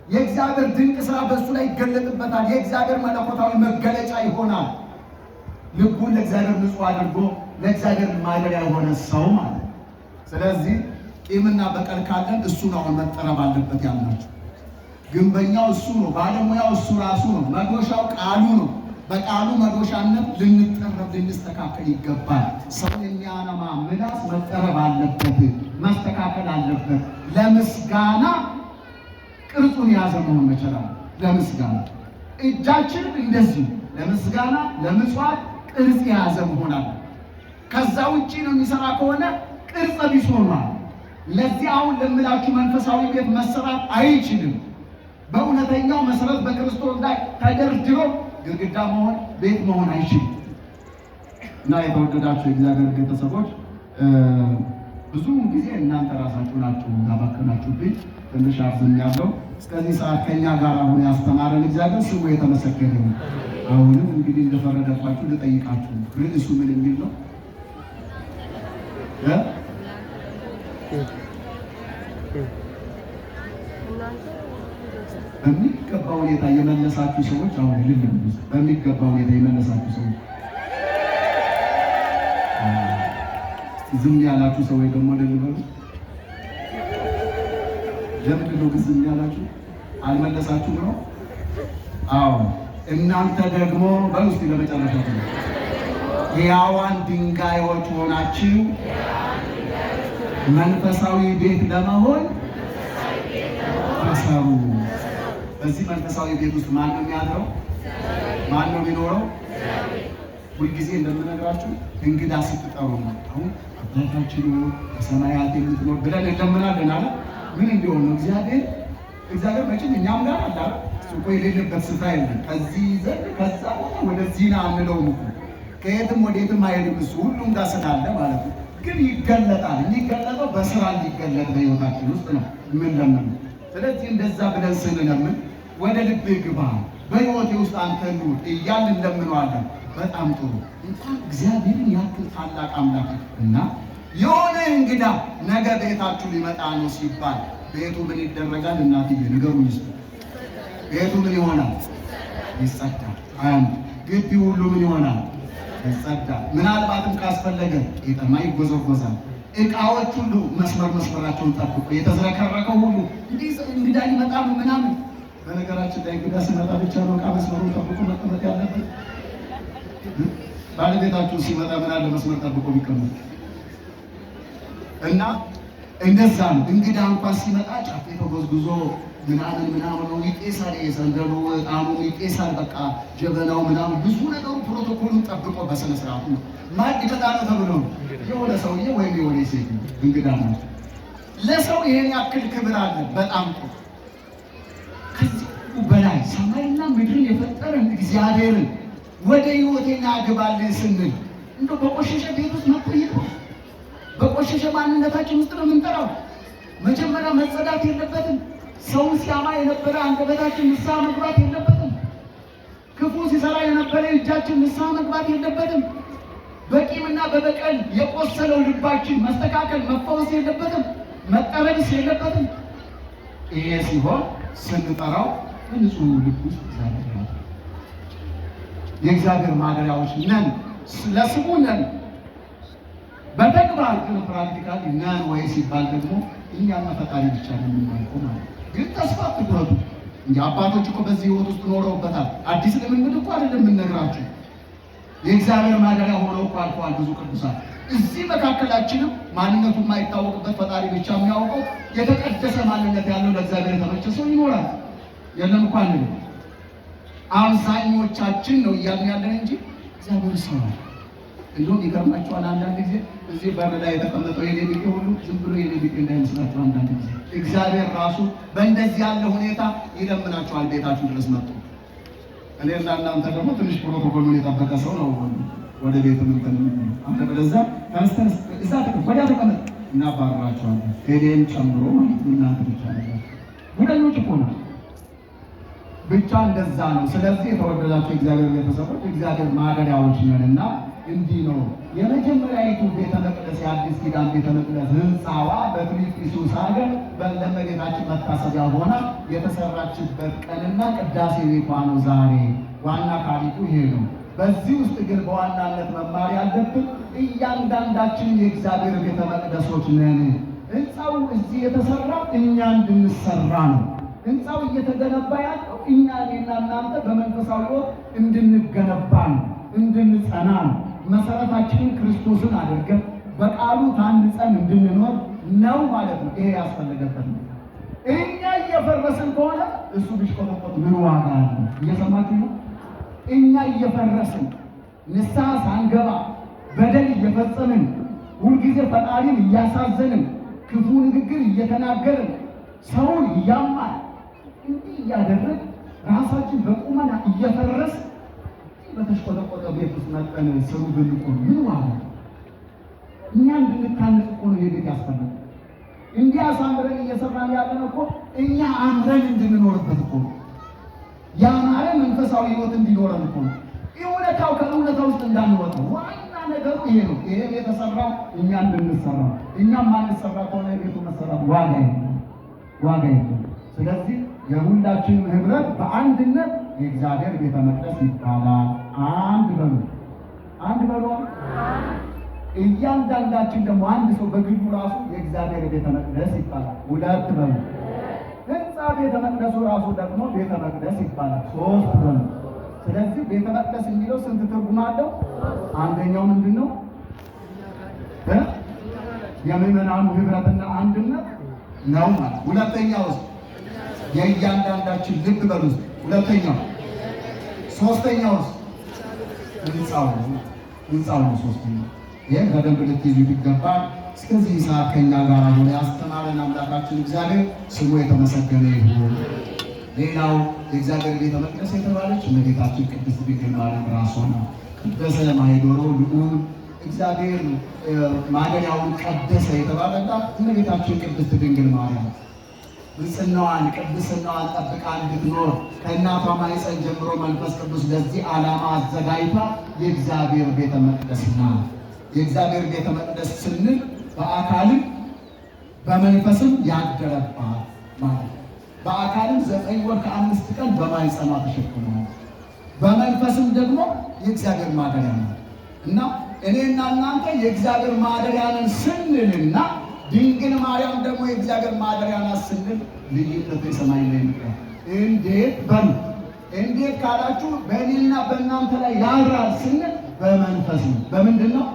የእግዚአብሔር ድንቅ ስራ በእሱ ላይ ይገለጥበታል። የእግዚአብሔር መለኮታዊ መገለጫ ይሆናል። ልቡን ለእግዚአብሔር ንጹሕ አድርጎ ለእግዚአብሔር ማደሪያ የሆነ ሰው ማለት። ስለዚህ ቂምና በቀል ካለን እሱን አሁን መጠረብ አለበት ያልናቸው። ግንበኛው እሱ ነው፣ ባለሙያው እሱ ራሱ ነው፣ መዶሻው ቃሉ ነው። በቃሉ መዶሻነት ልንጠረብ ልንስተካከል ይገባል። ሰው የሚያነማ ምላስ መጠረብ አለበት፣ መስተካከል አለበት። ለምስጋና ቅርጹን የያዘ መሆን መቻላል። ለምስጋና እጃችን እንደዚህ ለምስጋና ለምጽዋት ቅርጽ የያዘ መሆን አለ። ከዛ ውጪ ነው የሚሰራ ከሆነ ቅርጽ ቢስ ሆኗል። ለዚህ አሁን ለምላችሁ መንፈሳዊ ቤት መሰራት አይችልም። በእውነተኛው መሰረት በክርስቶስ ላይ ተደርድሮ ግድግዳ መሆን ቤት መሆን አይችልም። እና የተወደዳችሁ የእግዚአብሔር ቤተሰቦች ብዙውን ጊዜ እናንተ ራሳችሁ ናችሁ ያባከናችሁብኝ። ትንሽ አርዝም ያለው እስከዚህ ሰዓት ከኛ ጋር አሁን ያስተማረን እግዚአብሔር ስሙ የተመሰገነ ነው። አሁንም እንግዲህ እንደፈረደባችሁ ልጠይቃችሁ፣ ርዕሱ ምን የሚል ነው? በሚገባ ሁኔታ የመለሳችሁ ሰዎች አሁን ልልም በሚገባ ሁኔታ የመለሳችሁ ሰዎች፣ ዝም ያላችሁ ሰዎች ደግሞ ልልበሉ። ለምንድን ነው ዝም ያላችሁ? አልመለሳችሁ ነው? አዎ እናንተ ደግሞ በውስጥ ለመጨረሻ ሕያዋን ድንጋዮች ሆናችሁ መንፈሳዊ ቤት ለመሆን ተሰሩ። በዚህ መንፈሳዊ ቤት ውስጥ ማን ነው የሚያድረው? ማን ነው የሚኖረው? ሁልጊዜ እንደምነግራችሁ እንግዳ ስትጠሩ ነው። አሁን አባታችን በሰማያት የምትኖር ብለን እንለምናለን አለ። ምን እንዲሆን ነው? እግዚአብሔር መቼም እኛም ጋር አለ። እሱ እኮ የሌለበት ስፍራ የለም። ከዚህ ዘንድ ከዛ ወደዚህ ና አንለውም እኮ ከየትም ወዴትም አይሄድም። እሱ ሁሉም ጋር ስላለ ማለት ነው። ግን ይገለጣል። የሚገለጠው በስራ እንዲገለጥ በሕይወታችን ውስጥ ነው የምንለምነው። ስለዚህ እንደዛ ብለን ስንለምን ወደ ልቤ ግባ፣ በሕይወቴ ውስጥ አንተ ኑር እያልን እንለምነዋለን። በጣም ጥሩ። እንኳን እግዚአብሔርን ያክል ታላቅ አምላክ እና የሆነ እንግዳ ነገ ቤታችሁ ሊመጣ ነው ሲባል ቤቱ ምን ይደረጋል? እናትዬ ንገሩኝ እስኪ። ቤቱ ምን ይሆናል? ይጸዳል። አንድ ግቢ ሁሉ ምን ይሆናል? ይጸዳል። ምናልባትም ካስፈለገ ቄጠማ ይጎዘጎዛል። እቃዎች ሁሉ መስመራቸውን ጠብቆ የተዝረከረከው ሁሉ እንዲህ እንግዳ ሊመጣ ነው ምናምን። በነገራችን ላይ እንግዳ ሲመጣ ብቻ ነው እቃ መስመሩን ጠብቆ መቀመጥ ያለበት። ባለቤታችሁ ሲመጣ ምን አለ መስመር ጠብቆ ቢቀመጥ እና እንደዛ ነው። እንግዳ እንኳን ሲመጣ ጫፍ ተጎዝጉዞ ምናምን ነው ይጤሳል። የሰንደሉ ዕጣኑ ይጤሳል። በቃ ጀበናው ምናምን ብዙ ነገሩ ፕሮቶኮሉን ጠብቆ በስነ ስርዓቱ ነው። ማዕድ ከጣለ ተብሎ የሆነ ሰውዬ ወይም የሆነ ሴት እንግዳ ነው። ለሰው ይሄን ያክል ክብር አለ። በጣም ጥሩ። ከዚህ በላይ ሰማይና ምድርን የፈጠረን እግዚአብሔርን ወደ ሕይወቴና አግባልን ስንል እንደው በቆሸሸ ቤት ውስጥ መቆየት ነው። በቆሸሸ ማንነታችን ውስጥ ነው የምንጠራው። መጀመሪያ መጸዳት የለበትም። ሰው ሲያማ የነበረ አንደበታችን ንስሐ መግባት የለበትም። ክፉ ሲሰራ የነበረ እጃችን ንስሐ መግባት የለበትም። በቂምና በበቀል የቆሰለው ልባችን መስተካከል መፈወስ የለበትም። መጠረግስ የለበትም። ይሄ ሲሆን ስንጠራው ንጹሕ ልብ ውስጥ እግዚአብሔር ነው። የእግዚአብሔር ማደሪያዎች ነን፣ ለስሙ ነን። በተግባር ግን ፕራክቲካሊ ነን ወይ ሲባል ደግሞ እኛና ፈጣሪ ብቻ ነው የምናውቀው ማለት ነው። ግን ተስፋ አትቁረጡ እንጂ አባቶች እኮ በዚህ ሕይወት ውስጥ ኖረውበታል። አዲስ ልምምድ እኮ አይደለም የምንነግራችሁ። የእግዚአብሔር ማደሪያ ሆነው እኮ አልፈዋል ብዙ ቅዱሳን። እዚህ መካከላችንም ማንነቱ የማይታወቅበት ፈጣሪ ብቻ የሚያውቀው የተቀደሰ ማንነት ያለው ለእግዚአብሔር የተመቸ ሰው ይኖራል። የለም እኮ አንድ አብዛኞቻችን ነው እያልን ያለን እንጂ እግዚአብሔር ሰው ነው። እንደውም ይገርማችኋል፣ አንዳንድ ጊዜ እዚህ በር ላይ የተቀመጠው የኔ ቢጤ ሁሉ ዝም ብሎ የኔ ቢጤ እንዳይመስላችሁ። አንዳንድ ጊዜ እግዚአብሔር ራሱ በእንደዚህ ያለ ሁኔታ ይለምናችኋል ቤታችሁ ድረስ መጥቶ። እኔና እናንተ ደግሞ ትንሽ ፕሮቶኮሉን የጠበቀ ሰው ነው ወደ ቤት ምንትን አንተ በለዛ ተነስተን እዛ ወዲያ ተቀመጥ እናባርራቸዋለን። ሄዴን ጨምሮ ማለት እናንተ ብቻ ነው ወደኞች እኮ ነው ብቻ እንደዛ ነው። ስለዚህ የተወደዳቸው እግዚአብሔር ቤተሰቦች እግዚአብሔር ማደሪያዎች ነንና እንዲህ ነው የመጀመሪያዊቱ ቤተ መቅደስ የአዲስ ኪዳን ቤተ መቅደስ ህንፃዋ በፊልጵስዩስ ሀገር ለእመቤታችን መታሰቢያ ሆና የተሰራችበት ቀንና ቅዳሴ ቤቷ ነው ዛሬ። ዋና ታሪኩ ይሄ ነው። በዚህ ውስጥ ግን በዋናነት መማር ያለብን እያንዳንዳችን የእግዚአብሔር ቤተ መቅደሶች ነን። ህንፃው እዚህ የተሰራ እኛ እንድንሰራ ነው። ህንፃው እየተገነባ ያለው እኛ እኔና እናንተ በመንፈሳዊ ሕይወት እንድንገነባ ነው፣ እንድንጸና ነው። መሰረታችንን ክርስቶስን አድርገን በቃሉ ታንጸን እንድንኖር ነው ማለት ነው። ይሄ ያስፈልገበት ነው። እኛ እየፈረስን ከሆነ እሱ ቢሽቆጠቆጥ ምን ዋጋ አለው? እየሰማችሁ ነው? እኛ እየፈረስን ንስሐ ሳንገባ በደል እየፈጸምን ሁልጊዜ ፈጣሪን እያሳዘንን ክፉ ንግግር እየተናገርን ሰውን እያማን እንዲህ እያደረግ ራሳችን በቁመና እየፈረስ በተሽቆጠቆጠ ቤት ውስጥ መጠን ስሩ ብንቆም ምን ዋጋ? እኛ እንድንታነጽ እኮ ነው የቤት ያስፈልጋል። እንዲህ አሳምረን እየሰራን ያለን እኮ እኛ አምረን እንድንኖርበት እኮ ነው። ያማረ መንፈሳዊ ሕይወት እንዲኖረን እኮ ነው። እውነታው ከእውነታ ውስጥ እንዳንወጣው ዋና ነገሩ ይሄ ነው። ይሄ የተሰራው እኛ እንድንሰራ፣ እኛም ማንሰራ ከሆነ የቤቱ መሰራት ዋጋ የለም፣ ዋጋ የለም። ስለዚህ የሁላችንም ህብረት በአንድነት የእግዚአብሔር ቤተ መቅደስ ይባላል። አንድ በሉ፣ አንድ በሉ። እያንዳንዳችን ደግሞ አንድ ሰው በግሉ ራሱ የእግዚአብሔር ቤተ መቅደስ ይባላል። ሁለት በሉ። ህንፃ ቤተ መቅደሱ ራሱ ደግሞ ቤተ መቅደስ ይባላል። ሶስት በሉ። ስለዚህ ቤተ መቅደስ የሚለው ስንት ትርጉም አለው? አንደኛው ምንድን ነው? የምዕመናኑ ህብረትና አንድነት ነው ማለት። ሁለተኛው የእያንዳንዳችን ልብ በሉ። ሁለተኛው ሶስተኛው ህንፃው ነው። ሶስተኛው ይህም በደንብ ልትይዙ ይገባል። እስከዚህ ሰዓት ከኛ ጋር ሆነ ያስተማረን አምላካችን እግዚአብሔር ስሙ የተመሰገነ ይሁን። ሌላው የእግዚአብሔር ቤተ መቅደስ የተባለች እመቤታችን ቅድስት ድንግል ማርያም ራሷ ነው። ቅደሰ ማኅደሮ ልዑል እግዚአብሔር ማደሪያውን ቀደሰ የተባለላት እመቤታችን ቅድስት ድንግል ማርያም ንጽሕናዋን ቅድስናዋን ጠብቃ እንድትኖር ከእናቷ ማኅፀን ጀምሮ መንፈስ ቅዱስ ለዚህ ዓላማ አዘጋጅታ የእግዚአብሔር ቤተ መቅደስ ናት። የእግዚአብሔር ቤተ መቅደስ ስንል በአካልም በመንፈስም ያደረባት ማለት ነው። በአካልም 9 ወር ከ5 ቀን በማኅፀኗ ተሸክሟል። በመንፈስም ደግሞ የእግዚአብሔር ማደሪያ ነው እና እኔና እናንተ የእግዚአብሔር ማደሪያ ነን ስንልና ድንግል ማርያም ደግሞ የእግዚአብሔር ማደሪያ ናት ስንል ልዩነቱ የሰማይ ላይ ነው። እንዴት በሉ? እንዴት ካላችሁ በእኔና በእናንተ ላይ ያድራል ስንል በመንፈስ ነው። በምንድን ነው?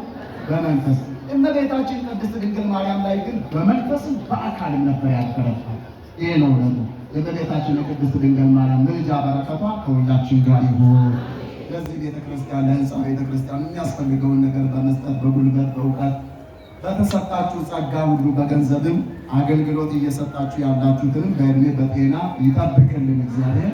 በመንፈስ። እመቤታችን ቅድስት ድንግል ማርያም ላይ ግን በመንፈስም በአካልም ነበር ያደረባት። ይሄ ነው ደግሞ የእመቤታችን የቅድስት ድንግል ማርያም ምልጃ በረከቷ ከሁላችን ጋር ይሁን። ለዚህ ቤተክርስቲያን ለህንፃ ቤተክርስቲያን የሚያስፈልገውን ነገር በመስጠት በጉልበት በእውቀት በተሰጣችሁ ጸጋ ሁሉ በገንዘብም አገልግሎት እየሰጣችሁ ያላችሁትንም በእድሜ በጤና ይጠብቅልን እግዚአብሔር።